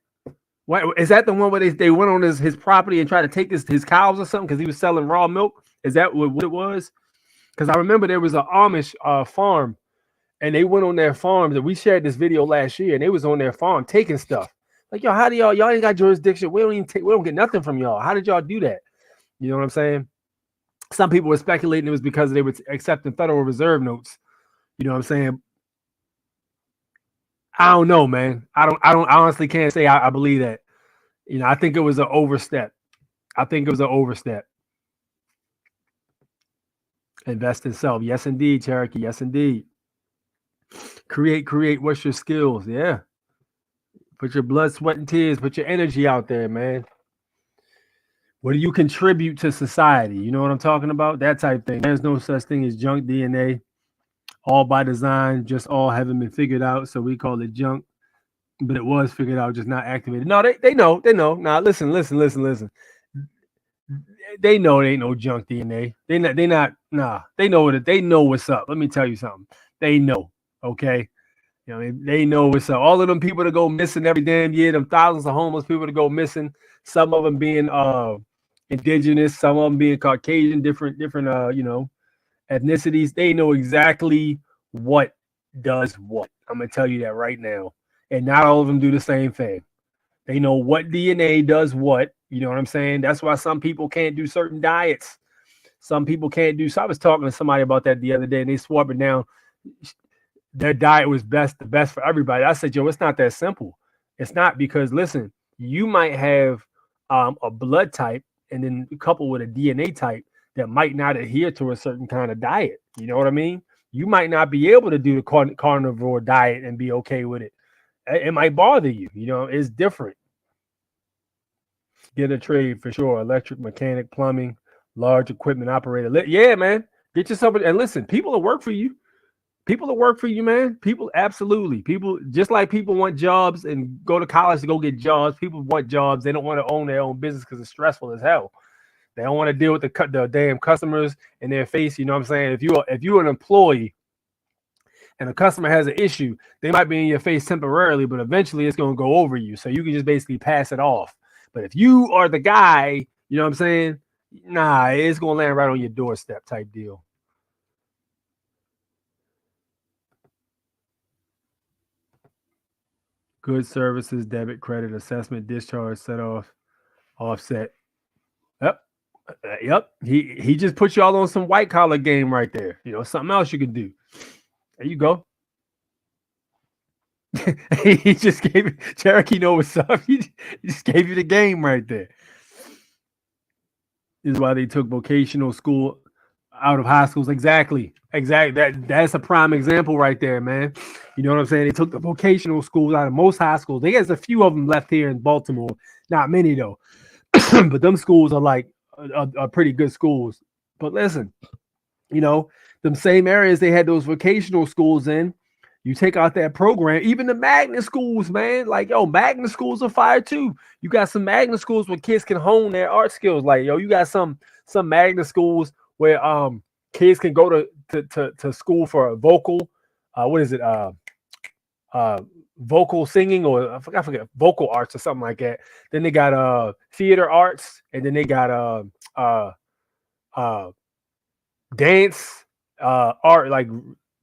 What is that the one where they went on his property and tried to take his cows or something because he was selling raw milk? Is that what it was? Because I remember there was an Amish farm, and they went on their farms, and we shared this video last year, and they was on their farm taking stuff. Like, yo, how do y'all ain't got jurisdiction? We don't get nothing from y'all. How did y'all do that? You know what I'm saying? Some people were speculating it was because they were accepting Federal Reserve notes. You know what I'm saying? I don't know, man. I honestly can't say I believe that. You know, I think it was an overstep. Invest in self. Yes, indeed, Cherokee. Yes, indeed. Create. What's your skills? Yeah. Put your blood, sweat, and tears. Put your energy out there, man. What do you contribute to society? You know what I'm talking about? That type of thing. There's no such thing as junk DNA. All by design, just all haven't been figured out. So we call it junk. But it was figured out, just not activated. No, they know. Now listen. They know it ain't no junk DNA. They know what's up. Let me tell you something. They know. Okay. You know, they know what's up. All of them people that go missing every damn year, them thousands of homeless people that go missing, some of them being indigenous, some of them being Caucasian, different ethnicities. They know exactly what does what. I'm gonna tell you that right now. And not all of them do the same thing. They know what DNA does what. You know what I'm saying? That's why some people can't do certain diets. Some people can't do. So I was talking to somebody about that the other day, and they swore it down. Their diet was the best for everybody. I said, yo, it's not that simple. It's not, because listen, you might have a blood type and then coupled with a DNA type that might not adhere to a certain kind of diet. You know what I mean? You might not be able to do the carnivore diet and be okay with it. It might bother you. You know, it's different. Get a trade for sure. Electric, mechanic, plumbing, large equipment operator. Yeah, man. Get yourself, and listen, people will work for you. People will work for you, man. People, absolutely. People, just like people want jobs and go to college to go get jobs. People want jobs. They don't want to own their own business because it's stressful as hell. They don't want to deal with the damn customers in their face. You know what I'm saying? If you're an employee and a customer has an issue, they might be in your face temporarily, but eventually it's going to go over you. So you can just basically pass it off. But if you are the guy, you know what I'm saying? Nah, it's going to land right on your doorstep type deal. Goods, services, debit, credit, assessment, discharge, set off, offset. Yep. He just put y'all on some white collar game right there. You know, something else you can do. There you go. He just gave it. Cherokee know what's up. He just gave you the game right there. This is why they took vocational school out of high schools. Exactly. That's a prime example right there, man. You know what I'm saying? They took the vocational schools out of most high schools. There's a few of them left here in Baltimore. Not many though. But them schools are like are pretty good schools. But listen, you know, them same areas they had those vocational schools in. You take out that program, even the magnet schools, man. Like, yo, magnet schools are fire too. You got some magnet schools where kids can hone their art skills. Like, yo, you got some magnet schools where kids can go to school for a vocal, vocal singing, or I forget vocal arts or something like that. Then they got theater arts, and then they got dance art, like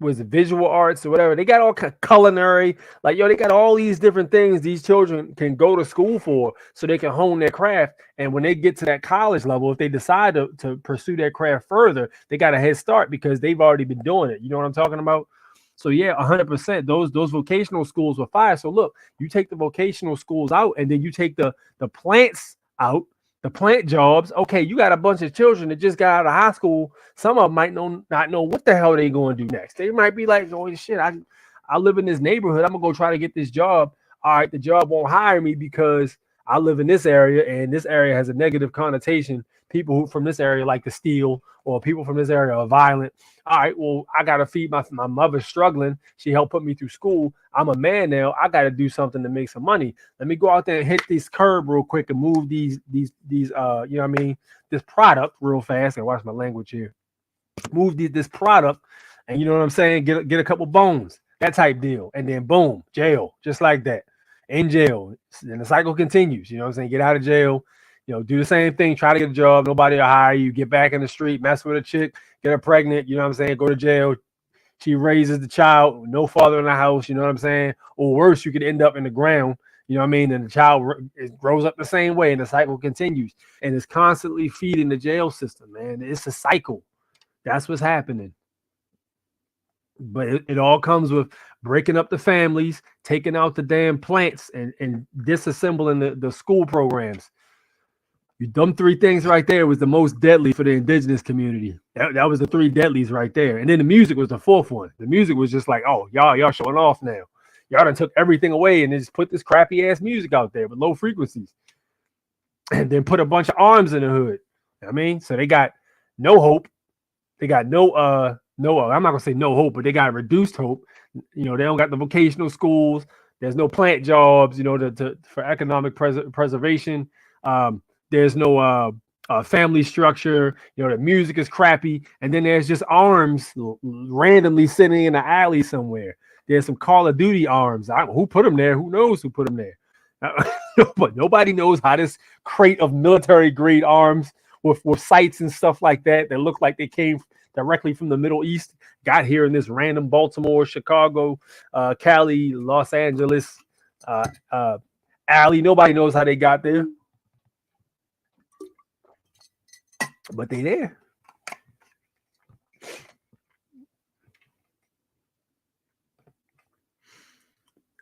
was it visual arts or whatever. They got all kind of culinary, like, yo, they got all these different things these children can go to school for so they can hone their craft. And when they get to that college level, if they decide to pursue their craft further, they got a head start because they've already been doing it. You know what I'm talking about? So yeah, 100%. Those vocational schools were fire. So look, you take the vocational schools out, and then you take the plants out, the plant jobs. Okay, you got a bunch of children that just got out of high school. Some of them might not know what the hell they going to do next. They might be like, oh shit, I live in this neighborhood. I'm gonna go try to get this job. All right, the job won't hire me because I live in this area, and this area has a negative connotation. People who from this area like to steal, or people from this area are violent. All right, well, I got to feed my mother's struggling. She helped put me through school. I'm a man now. I got to do something to make some money. Let me go out there and hit this curb real quick and move these you know what I mean, this product real fast. And watch my language here. Move this product, and you know what I'm saying, get a couple bones, that type deal. And then boom, jail, just like that. In jail. And the cycle continues. You know what I'm saying? Get out of jail. You know, do the same thing, try to get a job, nobody will hire you, get back in the street, mess with a chick, get her pregnant, you know what I'm saying, go to jail. She raises the child, no father in the house, you know what I'm saying? Or worse, you could end up in the ground, you know what I mean? And the child grows up the same way, and the cycle continues. And it's constantly feeding the jail system, man. It's a cycle. That's what's happening. But it all comes with breaking up the families, taking out the damn plants, and disassembling the school programs. Them three things right there was the most deadly for the indigenous community. That was the three deadlies right there. And then the music was the fourth one. The music was just like, oh, y'all showing off now. Y'all done took everything away and just put this crappy ass music out there with low frequencies. And then put a bunch of arms in the hood. I mean, so they got no hope. They got no I'm not gonna say no hope, but they got reduced hope. You know, they don't got the vocational schools. There's no plant jobs, you know, for economic preservation. There's no family structure. You know, the music is crappy. And then there's just arms randomly sitting in the alley somewhere. There's some Call of Duty arms. Who put them there? Who knows who put them there? But nobody knows how this crate of military grade arms with sights and stuff like that look like they came directly from the Middle East, got here in this random Baltimore, Chicago, Cali, Los Angeles alley. Nobody knows how they got there. But they there.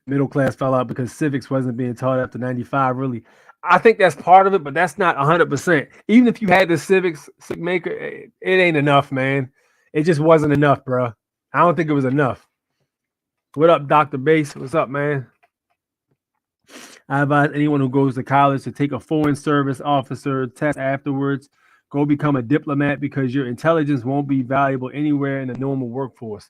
Middle class fell out because civics wasn't being taught after 95. Really, I think that's part of it, but that's not 100%. Even if you had the civics maker, it ain't enough, man. It just wasn't enough, bro. I don't think it was enough. What up, Dr. Bass? What's up, man? I advise anyone who goes to college to take a foreign service officer test afterwards. Go become a diplomat because your intelligence won't be valuable anywhere in the normal workforce.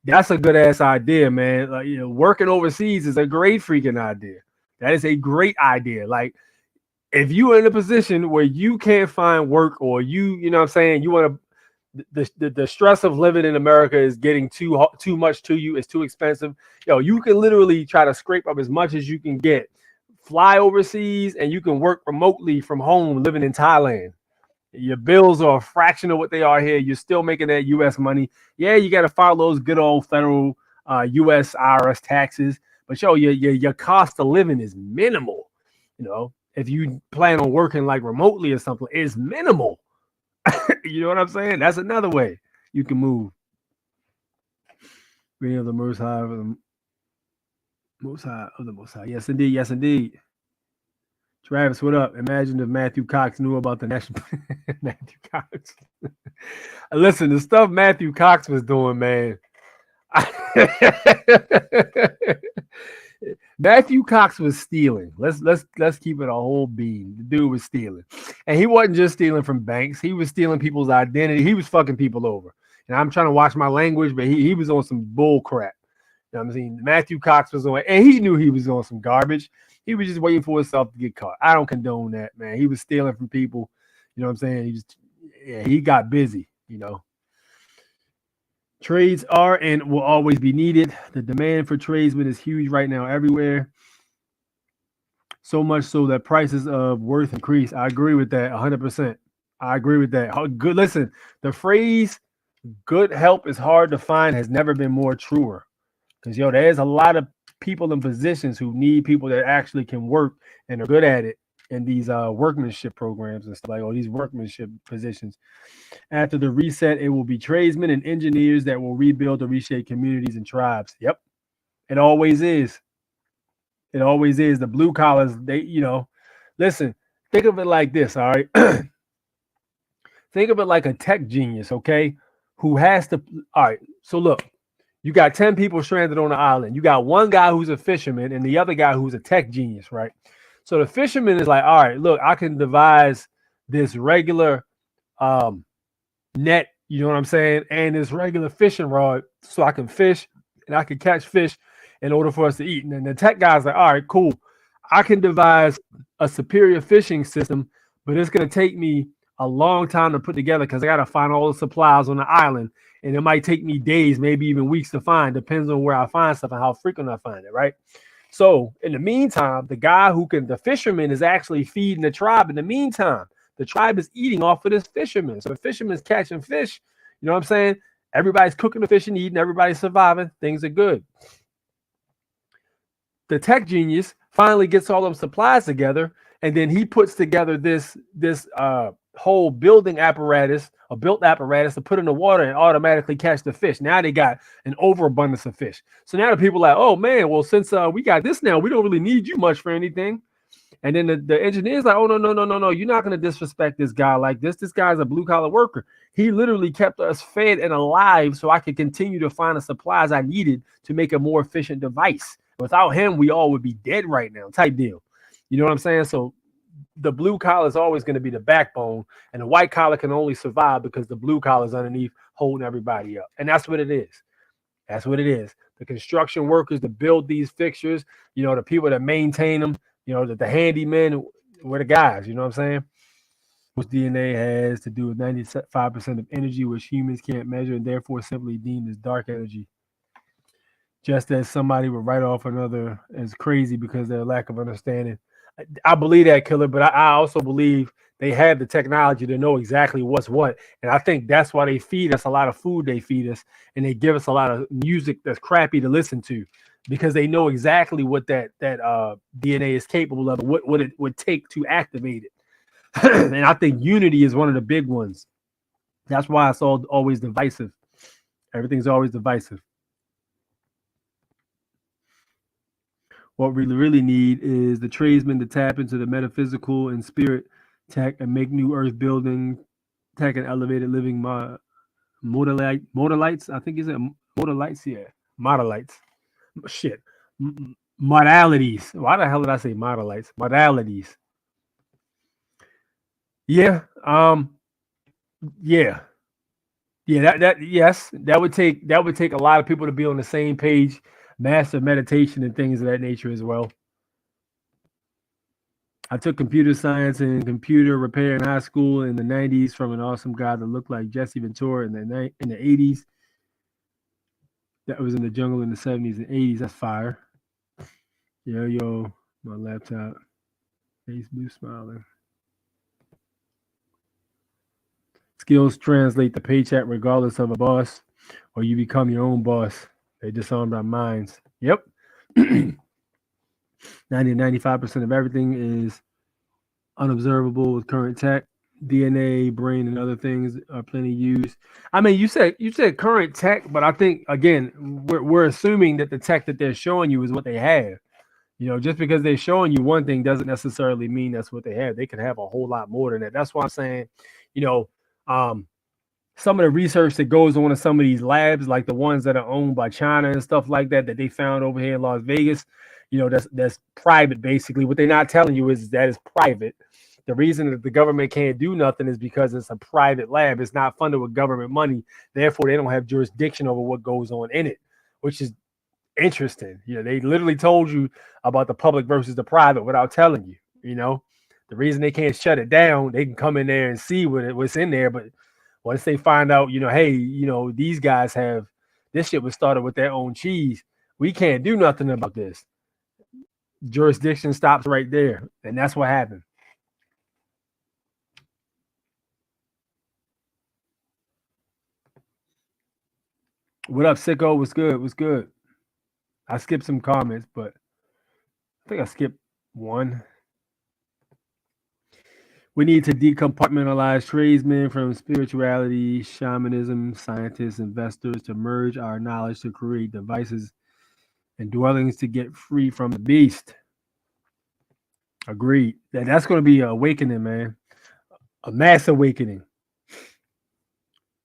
That's a good ass idea, man. Like, you know, working overseas is a great freaking idea. That is a great idea. Like, if you're in a position where you can't find work, or you know what I'm saying, you want to, the stress of living in America is getting too much to you. It's too expensive. Yo, you can literally try to scrape up as much as you can get, fly overseas, and you can work remotely from home living in Thailand. Your bills are a fraction of what they are here. You're still making that U.S. money. Yeah, you got to file those good old federal U.S. IRS taxes. But yo, your cost of living is minimal. You know, if you plan on working like remotely or something, it's minimal. You know what I'm saying? That's another way you can move. Being of the Most High, of the Most High. Yes, indeed. Yes, indeed. Travis, what up? Imagine if Matthew Cox knew about the national. Matthew Cox. Listen, the stuff Matthew Cox was doing, man. Matthew Cox was stealing. Let's keep it a whole bean. The dude was stealing, and he wasn't just stealing from banks. He was stealing people's identity. He was fucking people over. And I'm trying to watch my language, but he was on some bull crap. You know what I'm saying? Matthew Cox was on, and he knew he was on some garbage. He was just waiting for himself to get caught. I don't condone that, man. He was stealing from people. You know what I'm saying? He got busy, you know. Trades are and will always be needed. The demand for tradesmen is huge right now everywhere. So much so that prices of worth increase. I agree with that 100%. I agree with that. Good. Listen, the phrase "good help is hard to find" has never been more truer. Because, yo, there's a lot of people in positions who need people that actually can work and are good at it. in these workmanship programs and stuff like all these workmanship positions. After the reset, it will be tradesmen and engineers that will rebuild or reshape communities and tribes. Yep, it always is. It always is. The blue collars, listen, think of it like this, all right? Think of it like a tech genius, okay? Who has to, all right, so look, you got 10 people stranded on the island. You got one guy who's a fisherman and the other guy who's a tech genius, right? So the fisherman is like, all right, look, I can devise this regular net, you know what I'm saying, and this regular fishing rod so I can fish and I can catch fish in order for us to eat. And then the tech guy's like, all right, cool. I can devise a superior fishing system, but it's going to take me a long time to put together because I got to find all the supplies on the island. And it might take me days, maybe even weeks to find, depends on where I find stuff and how frequent I find it, right? So in the meantime, the fisherman is actually feeding the tribe. In the meantime, the tribe is eating off of this fisherman. So the fisherman's catching fish. You know what I'm saying? Everybody's cooking the fish and eating. Everybody's surviving. Things are good. The tech genius finally gets all them supplies together, and then he puts together this whole built apparatus to put in the water and automatically catch the fish. Now they got an overabundance of fish. So now the people are like, oh man, well, since we got this now, we don't really need you much for anything. And then the engineer's like, oh, no. You're not going to disrespect this guy like this. This guy's a blue collar worker. He literally kept us fed and alive so I could continue to find the supplies I needed to make a more efficient device. Without him, we all would be dead right now, type deal. You know what I'm saying? So the blue collar is always going to be the backbone, and the white collar can only survive because the blue collar is underneath holding everybody up. And that's what it is. That's what it is. The construction workers that build these fixtures, the people that maintain them, the handymen were the guys, you know what I'm saying? Which DNA has to do with 95% of energy, which humans can't measure and therefore simply deemed as dark energy. Just as somebody would write off another as crazy because of their lack of understanding. I believe that, Killer, but I also believe they have the technology to know exactly what's what. And I think that's why they feed us a lot of food they feed us, and they give us a lot of music that's crappy to listen to because they know exactly what that DNA is capable of, what it would take to activate it. And I think unity is one of the big ones. That's why it's always divisive. Everything's always divisive. What we really need is the tradesmen to tap into the metaphysical and spirit tech and make new earth building tech and elevated living modalites. I think is it modalites? Yeah, modalites. Shit, modalities. Why the hell did I say modalites? Modalities. Yeah. Yeah. Yes, that would take a lot of people to be on the same page. Master meditation and things of that nature as well. I took computer science and computer repair in high school in the 90s from an awesome guy that looked like Jesse Ventura in the 80s. That was in the jungle in the 70s and 80s. That's fire. Yo, my laptop. Face blue smiling. Skills translate the paycheck regardless of a boss, or you become your own boss. They disarmed our minds. Yep. 95% of everything is unobservable with current tech. DNA, brain, and other things are plenty used. I mean, you said current tech, but I think again, we're assuming that the tech that they're showing you is what they have. Just because they're showing you one thing doesn't necessarily mean that's what they have. They could have a whole lot more than that. That's why I'm saying, some of the research that goes on in some of these labs, like the ones that are owned by China and stuff like that they found over here in Las Vegas, that's private. Basically, what they're not telling you is that it's private. The reason that the government can't do nothing is because it's a private lab. It's not funded with government money. Therefore, they don't have jurisdiction over what goes on in it, which is interesting. They literally told you about the public versus the private without telling you. The reason they can't shut it down, they can come in there and see what's in there, but once they find out, hey, these guys have this shit was started with their own cheese. We can't do nothing about this. Jurisdiction stops right there. And that's what happened. What up, Sicko? What's good? What's good? I skipped some comments, but I think I skipped one. We need to decompartmentalize tradesmen from spirituality, shamanism, scientists, investors to merge our knowledge to create devices and dwellings to get free from the beast. Agreed. That's going to be an awakening, man. A mass awakening.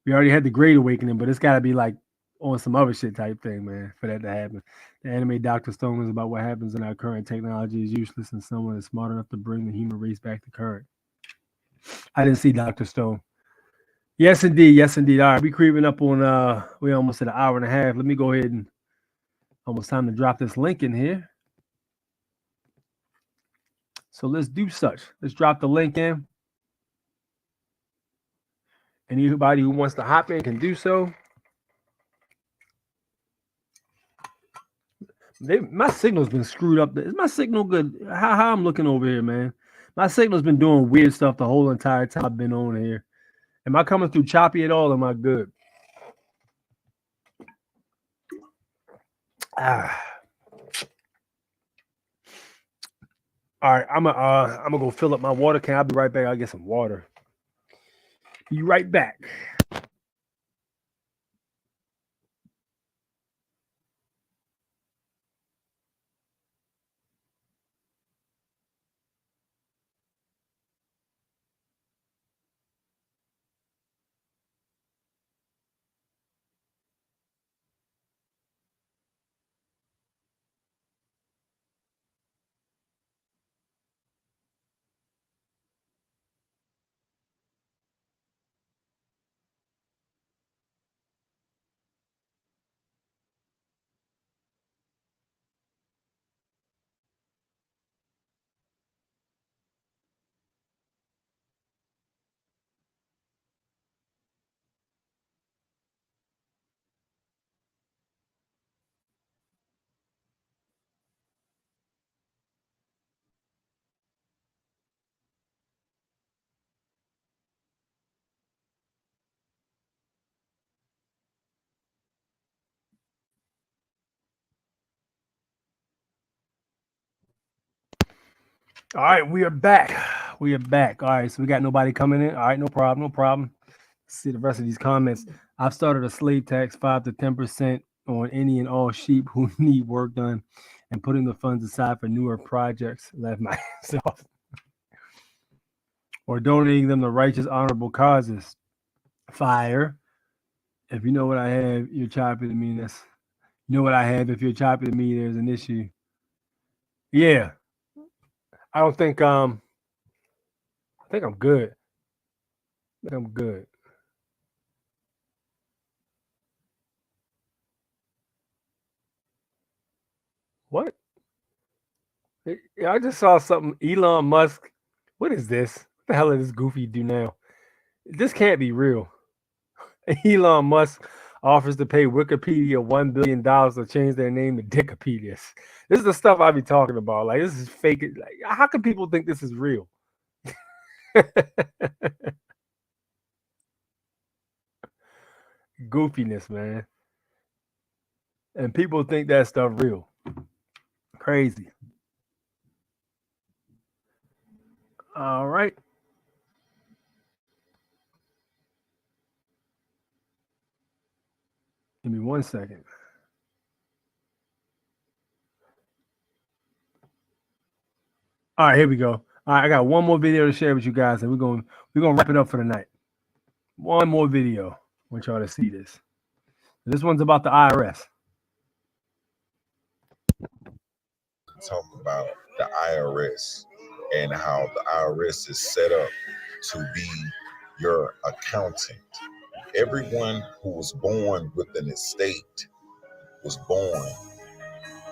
We already had the great awakening, but it's got to be like on some other shit type thing, man, for that to happen. The anime Dr. Stone is about what happens in our current technology is useless and someone is smart enough to bring the human race back to current. I didn't see Dr. Stone. Yes, indeed. Yes, indeed. All right, we creeping up on we almost at an hour and a half. Let me go ahead and almost time to drop this link in here. So let's do such. Let's drop the link in. Anybody who wants to hop in can do so. My signal's been screwed up. Is my signal good? How I'm looking over here, man? My signal's been doing weird stuff the whole entire time I've been on here. Am I coming through choppy at all? Am I good? All right, I'm gonna go fill up my water can. I'll be right back. I'll get some water. Be right back. All right, we are back. We are back. All right, so we got nobody coming in. All right, no problem, no problem. Let's see the rest of these comments. I've started a slave tax 5 to 10% on any and all sheep who need work done and putting the funds aside for newer projects left myself or donating them to righteous, honorable causes. Fire. If you know what I have, you're chopping to me. You know what I have. If you're chopping to me, there's an issue. Yeah. I don't think I think I'm good. I think I'm good. What? I just saw something. Elon Musk. What is this? What the hell is this goofy do now? This can't be real. Elon Musk offers to pay Wikipedia $1 billion to change their name to Dickopedia. This is the stuff I be talking about. Like, this is fake. Like, how can people think this is real? Goofiness, man. And people think that stuff real. Crazy. All right. Give me 1 second. All right, here we go. All right, I got one more video to share with you guys, and we're gonna wrap it up for the night. One more video. I want y'all to see this. This one's about the IRS. Talk about the IRS and how the IRS is set up to be your accountant. Everyone who was born with an estate was born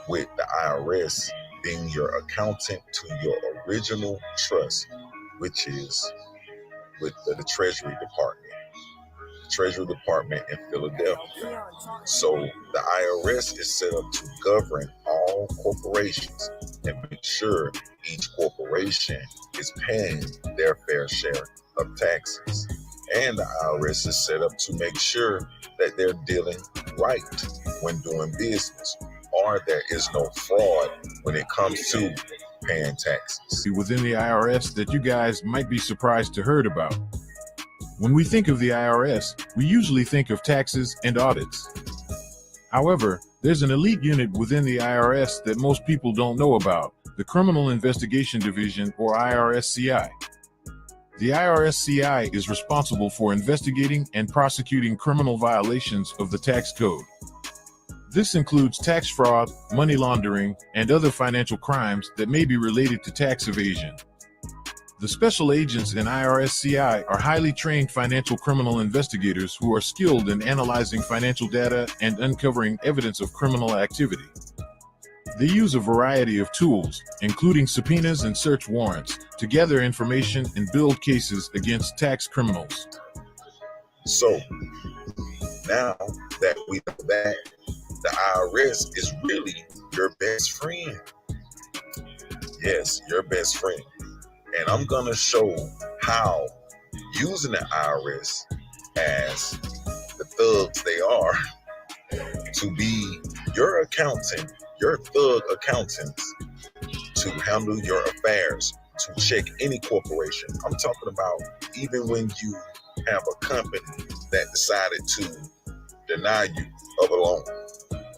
with the IRS being your accountant to your original trust, which is with the Treasury Department. Treasury Department in Philadelphia. So the IRS is set up to govern all corporations and make sure each corporation is paying their fair share of taxes. And the IRS is set up to make sure that they're dealing right when doing business, or there is no fraud when it comes to paying taxes. Within the IRS that you guys might be surprised to heard about. When we think of the IRS, we usually think of taxes and audits. However, there's an elite unit within the IRS that most people don't know about, the Criminal Investigation Division, or IRSCI. The IRSCI is responsible for investigating and prosecuting criminal violations of the tax code. This includes tax fraud, money laundering, and other financial crimes that may be related to tax evasion. The special agents in IRSCI are highly trained financial criminal investigators who are skilled in analyzing financial data and uncovering evidence of criminal activity. They use a variety of tools, including subpoenas and search warrants, to gather information and build cases against tax criminals. So now that we know that, the IRS is really your best friend. Yes, your best friend. And I'm going to show how using the IRS as the thugs they are to be your accountant, your thug accountants, to handle your affairs, to check any corporation. I'm talking about even when you have a company that decided to deny you of a loan,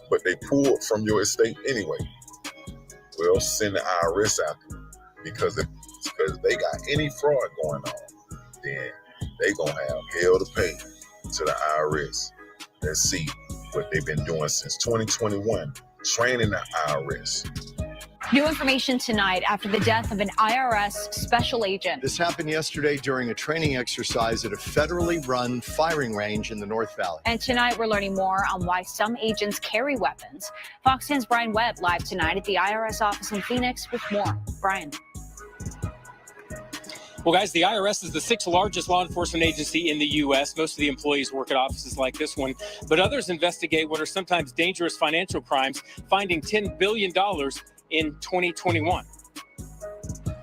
but they pulled from your estate anyway. Well, send the IRS after them, because if they got any fraud going on, then they gonna have hell to pay to the IRS. Let's see what they've been doing since 2021, training the IRS. New information tonight after the death of an IRS special agent. This happened yesterday during a training exercise at a federally run firing range in the North Valley. And tonight we're learning more on why some agents carry weapons. Fox 10's Brian Webb live tonight at the IRS office in Phoenix with more. Brian. Well, guys, the IRS is the 6th largest law enforcement agency in the U.S. Most of the employees work at offices like this one, but others investigate what are sometimes dangerous financial crimes, finding $10 billion in 2021.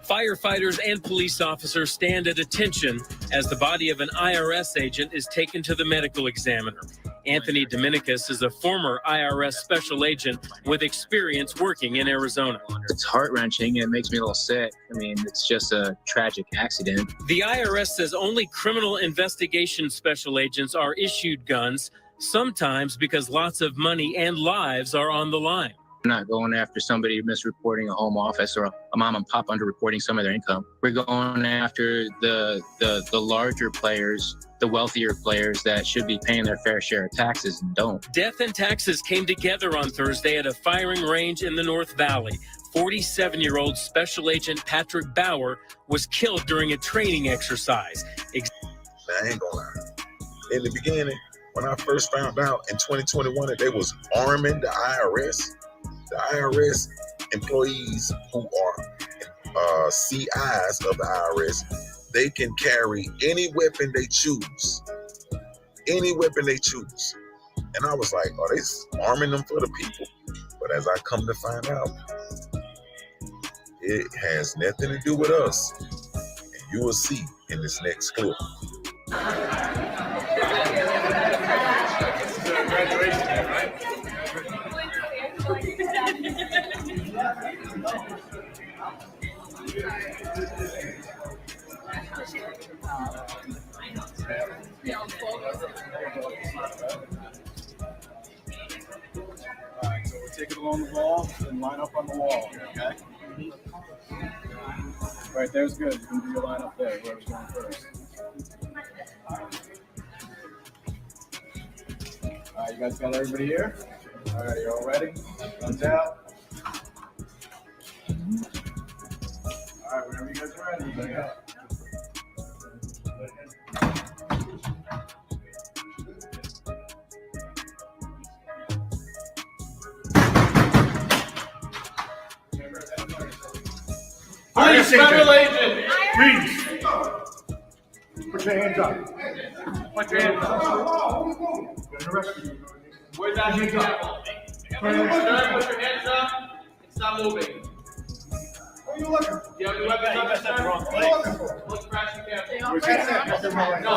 Firefighters and police officers stand at attention as the body of an IRS agent is taken to the medical examiner. Anthony Dominicus is a former IRS special agent with experience working in Arizona. It's heart-wrenching. It makes me a little sick. I mean, it's just a tragic accident. The IRS says only criminal investigation special agents are issued guns, sometimes because lots of money and lives are on the line. We're not going after somebody misreporting a home office or a mom and pop underreporting some of their income. We're going after the larger players, the wealthier players that should be paying their fair share of taxes and don't. Death and taxes came together on Thursday at a firing range in the North Valley. 47-year-old Special Agent Patrick Bauer was killed during a training exercise. Now, I ain't gonna lie. In the beginning, when I first found out in 2021 that they was arming the IRS employees who are CIs of the IRS, they can carry any weapon they choose. Any weapon they choose. And I was like, are they arming them for the people? But as I come to find out, it has nothing to do with us. And you will see in this next clip. Alright, so we'll take it along the wall and line up on the wall, okay? Right there's good. You can do your line up there, whoever's going first. Alright, you guys got everybody here? Alright, you all ready? Guns out. Alright, whenever you guys are ready, you go. Police, federal agent, please. Put your hands up. Put your hands up. Where's that hands up? Put your hands up. Stop moving. What are you looking for? You have your weapons up, that's the wrong place. Look, crash your camera. No,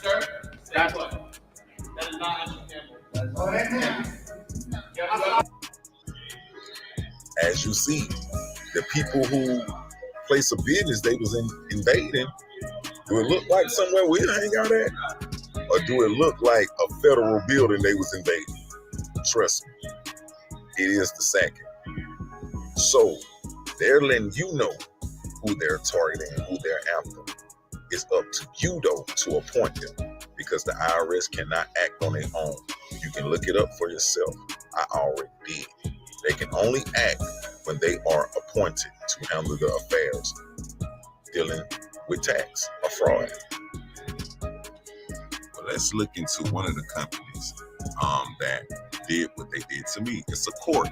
sir. Stay put. That is not on your camera. As you see, The people who place a business they was invading, do it look like somewhere we'll hang out at? Or do it look like a federal building they was invading? Trust me, it is the second. So they're letting you know who they're targeting and who they're after. It's up to you, though, to appoint them because the IRS cannot act on their own. You can look it up for yourself. I already did. They can only act when they are appointed to handle the affairs dealing with tax or fraud. Well, let's look into one of the companies that did what they did to me. It's a court.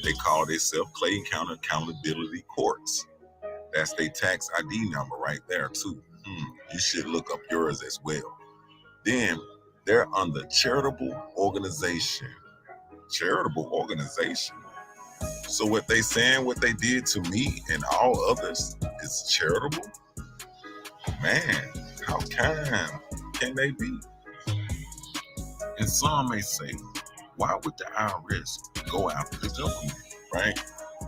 They call themselves Clayton County Accountability Courts. That's their tax ID number right there, too. You should look up yours as well. Then they're under charitable organization. Charitable organization. So what they saying, what they did to me and all others is charitable? Man, how kind can they be? And some may say, why would the IRS go after the government, right?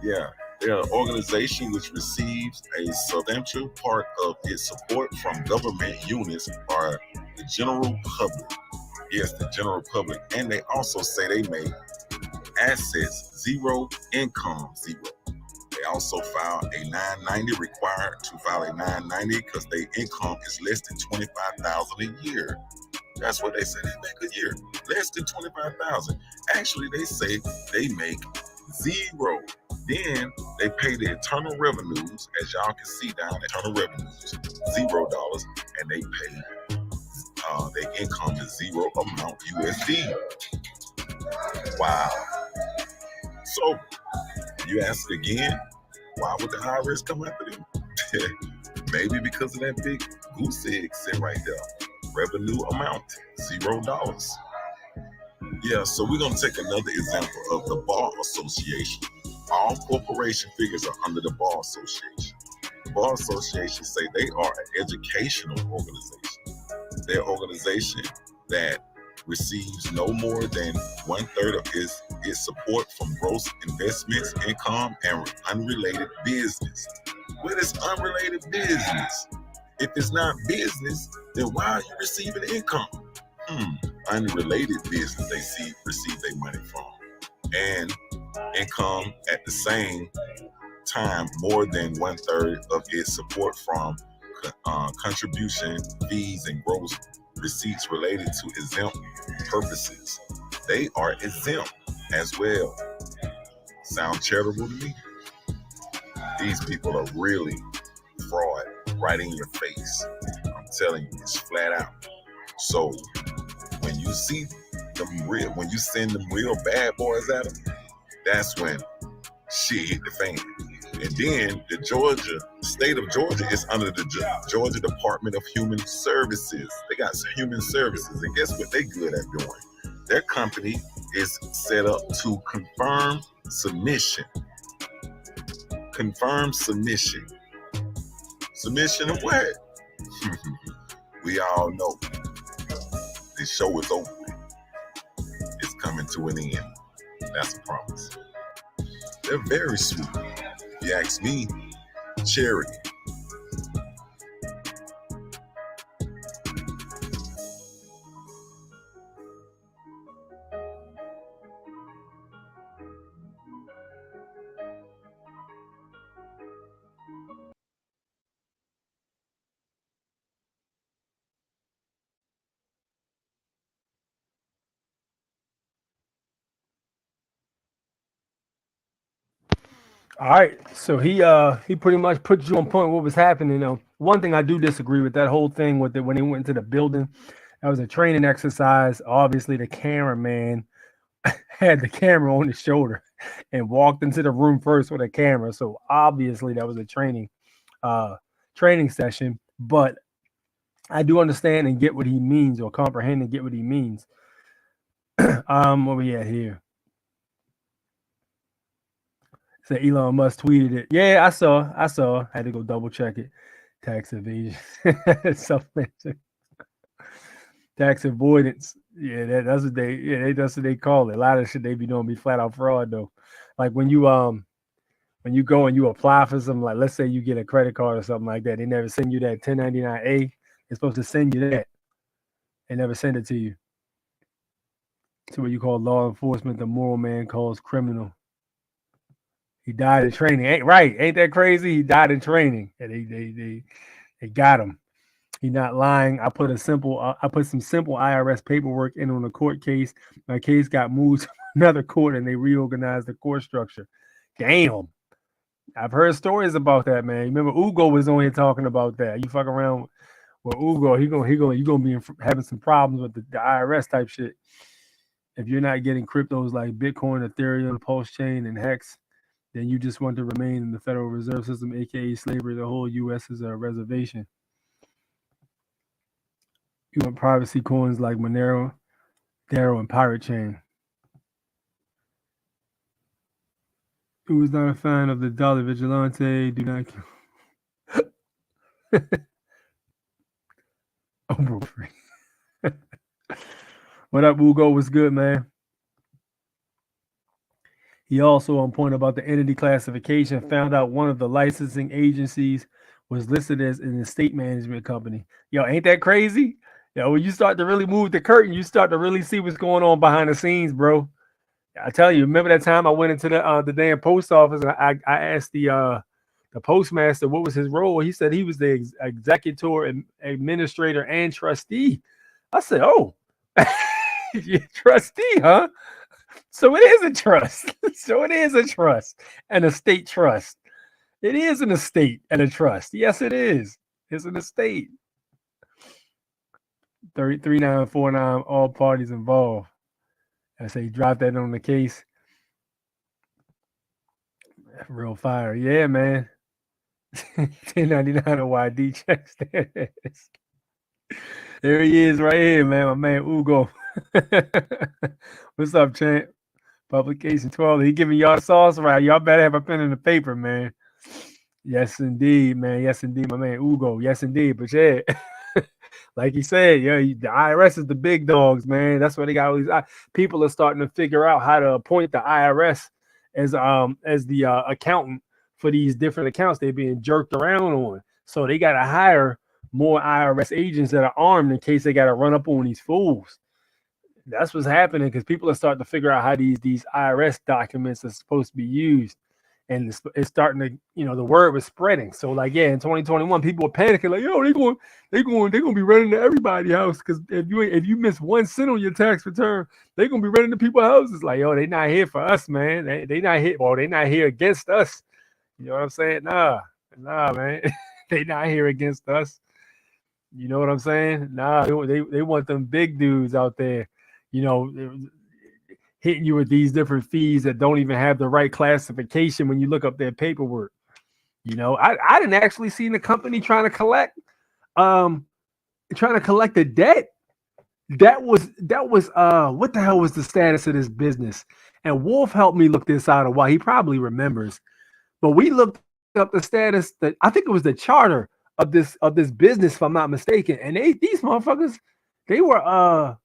Yeah, they're an organization which receives a substantial part of its support from government units or the general public. Yes, the general public. And they also say they make assets zero, income zero. They also file a 990, required to file a 990 because their income is less than $25,000 a year. That's what they say they make a year, less than $25,000. Actually, they say they make zero. Then they pay the internal revenues, as y'all can see down, internal revenues, $0, and they pay their income is zero amount USD. Wow. So you ask again, why would the IRS come after them? Maybe because of that big goose egg set right there. Revenue amount, $0. Yeah, so we're going to take another example of the Bar Association. All corporation figures are under the Bar Association. The Bar Association say they are an educational organization. They're an organization that receives no more than 1/3 of its support from gross investments, income, and unrelated business. What is unrelated business? If it's not business, then why are you receiving income? Unrelated business they receive their money from. And income at the same time more than 1/3 of its support from contribution, fees, and gross receipts related to exempt purposes. They are exempt as well. Sound charitable to me? These people are really fraud right in your face. I'm telling you, it's flat out. So when you see them real, when you send them real bad boys at them, that's when shit hit the fan. And then the state of Georgia is under the Georgia Department of Human Services. They got human services, and guess what they good at doing? Their company is set up to confirm submission. Confirm submission. Submission of what? We all know. The show is over. It's coming to an end. That's a promise. They're very sweet. If you ask me, charity. All right, so he pretty much put you on point what was happening. Now, one thing I do disagree with, that whole thing with it when they went into the building, that was a training exercise. Obviously, the cameraman had the camera on his shoulder and walked into the room first with a camera. So obviously, that was a training session. But I do understand and get what he means, or comprehend and get what he means. What we at here? So Elon Musk tweeted it. Yeah, I saw. Had to go double check it. Tax evasion. Tax avoidance. Yeah, that's what they call it. A lot of shit they be doing be flat out fraud though. Like when you when you go and you apply for something, like let's say you get a credit card or something like that, they never send you that 1099A. They're supposed to send you that. They never send it to you. So what you call law enforcement, the moral man calls criminal. He died in training. Ain't right? Ain't that crazy? He died in training, and they got him. He's not lying. I put some simple IRS paperwork in on a court case. My case got moved to another court, and they reorganized the court structure. Damn. I've heard stories about that, man. Remember, Ugo was on here talking about that. You fuck around with Ugo, you gonna be having some problems with the IRS type shit. If you're not getting cryptos like Bitcoin, Ethereum, Pulse Chain, and Hex, then you just want to remain in the Federal Reserve System, aka slavery. The whole U.S. is a reservation. You want privacy coins like Monero, Darrow, and Pirate Chain. Who is not a fan of the Dollar Vigilante? Do not kill. Oh, bro, free. What up, Ugo? What's good, man? He also on point about the entity classification, found out one of the licensing agencies was listed as an estate management company. Yo, ain't that crazy? Yo, when you start to really move the curtain, you start to really see what's going on behind the scenes, bro. I tell you, remember that time I went into the damn post office and I asked the postmaster what was his role. He said he was the executor and administrator and trustee. I said, oh, you're trustee, huh? So it is a trust. So it is a trust, an estate trust. It is an estate and a trust. Yes, it is. It's an estate. 3949, all parties involved. I say drop that on the case. Real fire. Yeah, man. 1099 OYD checks. There he is right here, man. My man Ugo. What's up, champ? Publication 12. He giving y'all the sauce right. Y'all better have a pen and a paper, man. Yes, indeed, man. Yes, indeed, my man Ugo. Yes, indeed. But yeah, like he said, yeah, the IRS is the big dogs, man. That's why they got all these people are starting to figure out how to appoint the IRS as the accountant for these different accounts they're being jerked around on. So they got to hire more IRS agents that are armed in case they got to run up on these fools. That's what's happening because people are starting to figure out how these IRS documents are supposed to be used. And it's starting to, the word was spreading. So like, yeah, in 2021, people were panicking like, yo, they're going to be running to everybody's house because if you miss 1 cent on your tax return, they're going to be running to people's houses. Like, yo, they not here for us, man. They not here. Well, they not here against us. You know what I'm saying? Nah, man. They not here against us. You know what I'm saying? Nah, they want them big dudes out there, hitting you with these different fees that don't even have the right classification when you look up their paperwork. I didn't actually see the company trying to collect the debt. That was what the hell was the status of this business? And Wolf helped me look this out a while. He probably remembers. But we looked up the status that I think it was the charter of this business, if I'm not mistaken. And these motherfuckers, they were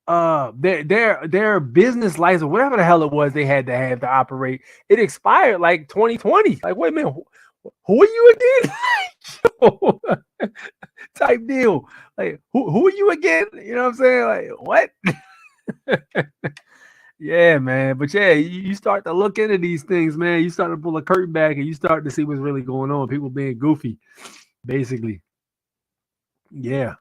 their business license, whatever the hell it was they had to have to operate, it expired like 2020. Like, wait a minute, who are you again? Type deal. Like, who are you again? You know what I'm saying? Like, what? Yeah, man. But yeah, you start to look into these things, man. You start to pull a curtain back and you start to see what's really going on. People being goofy, basically. Yeah.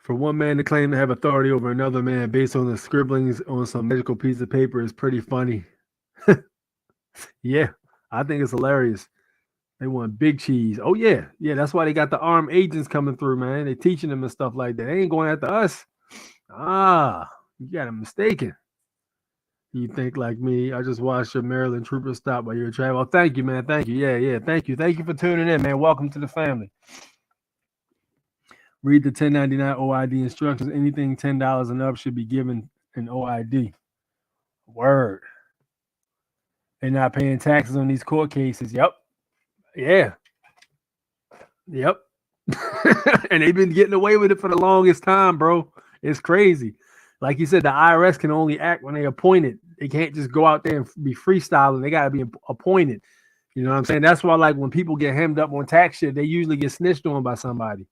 For one man to claim to have authority over another man based on the scribblings on some magical piece of paper is pretty funny. Yeah, I think it's hilarious. They want big cheese. Oh, yeah. Yeah, that's why they got the armed agents coming through, man. They teaching them and stuff like that. They ain't going after us. You got it mistaken. You think like me. I just watched your Maryland trooper stop while you were traveling. Oh, thank you, man. Thank you. Yeah. Thank you. Thank you for tuning in, man. Welcome to the family. Read the 1099 OID instructions. Anything $10 and up should be given an OID. Word. They're not paying taxes on these court cases. Yep. Yeah. And they've been getting away with it for the longest time, bro. It's crazy. Like you said, the IRS can only act when they appointed. They can't just go out there and be freestyling. They got to be appointed. You know what I'm saying? That's why, like, when people get hemmed up on tax shit, they usually get snitched on by somebody.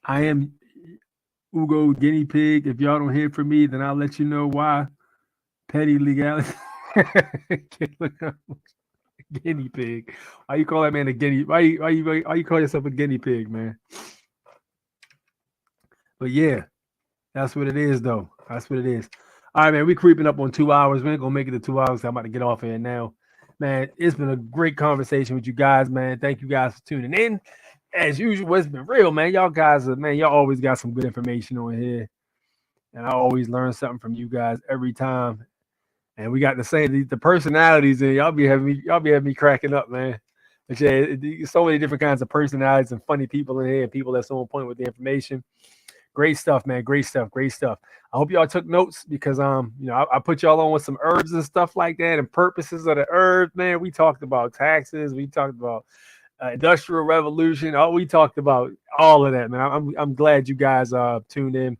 I am Ugo guinea pig. If y'all don't hear from me, then I'll let you know why. Petty legality. Guinea pig. Why you call that man a guinea? Why you call yourself a guinea pig, man? But yeah, that's what it is, though. That's what it is. All right, man. We creeping up on 2 hours. We ain't gonna make it to 2 hours. I'm about to get off here now, man. It's been a great conversation with you guys, man. Thank you guys for tuning in. As usual, it's been real, man. Y'all guys, y'all always got some good information on here, and I always learn something from you guys every time. And we got the same the personalities, and y'all be having me cracking up, man. But yeah, so many different kinds of personalities and funny people in here, and people that's on point with the information. Great stuff, man. Great stuff. Great stuff. I hope y'all took notes because I put y'all on with some herbs and stuff like that, and purposes of the herbs, man. We talked about taxes. We talked about industrial revolution. We talked about all of that, man. I'm glad you guys tuned in.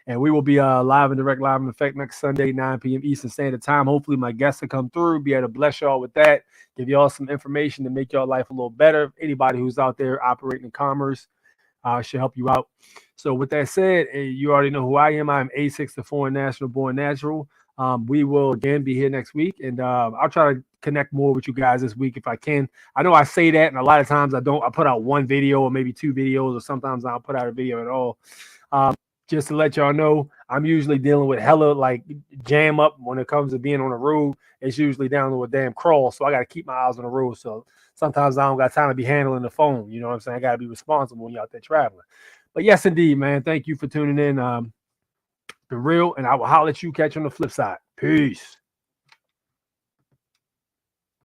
And we will be live in effect next Sunday, 9 p.m. Eastern Standard Time. Hopefully my guests will come through, be able to bless y'all with that, give y'all some information to make y'all life a little better. Anybody who's out there operating in commerce should help you out. So with that said, you already know who I am. I'm A64 National Born Natural. We will again be here next week, and I'll try to connect more with you guys this week if I can. I know I say that, and a lot of times I don't. I put out one video or maybe two videos, or sometimes I don't put out a video at all. Just to let y'all know, I'm usually dealing with hella like jam up when it comes to being on the road. It's usually down to a damn crawl, so I got to keep my eyes on the road. So sometimes I don't got time to be handling the phone. You know what I'm saying? I got to be responsible when you're out there traveling. But yes, indeed, man. Thank you for tuning in. Been real, and I will holler at you. Catch you on the flip side. Peace.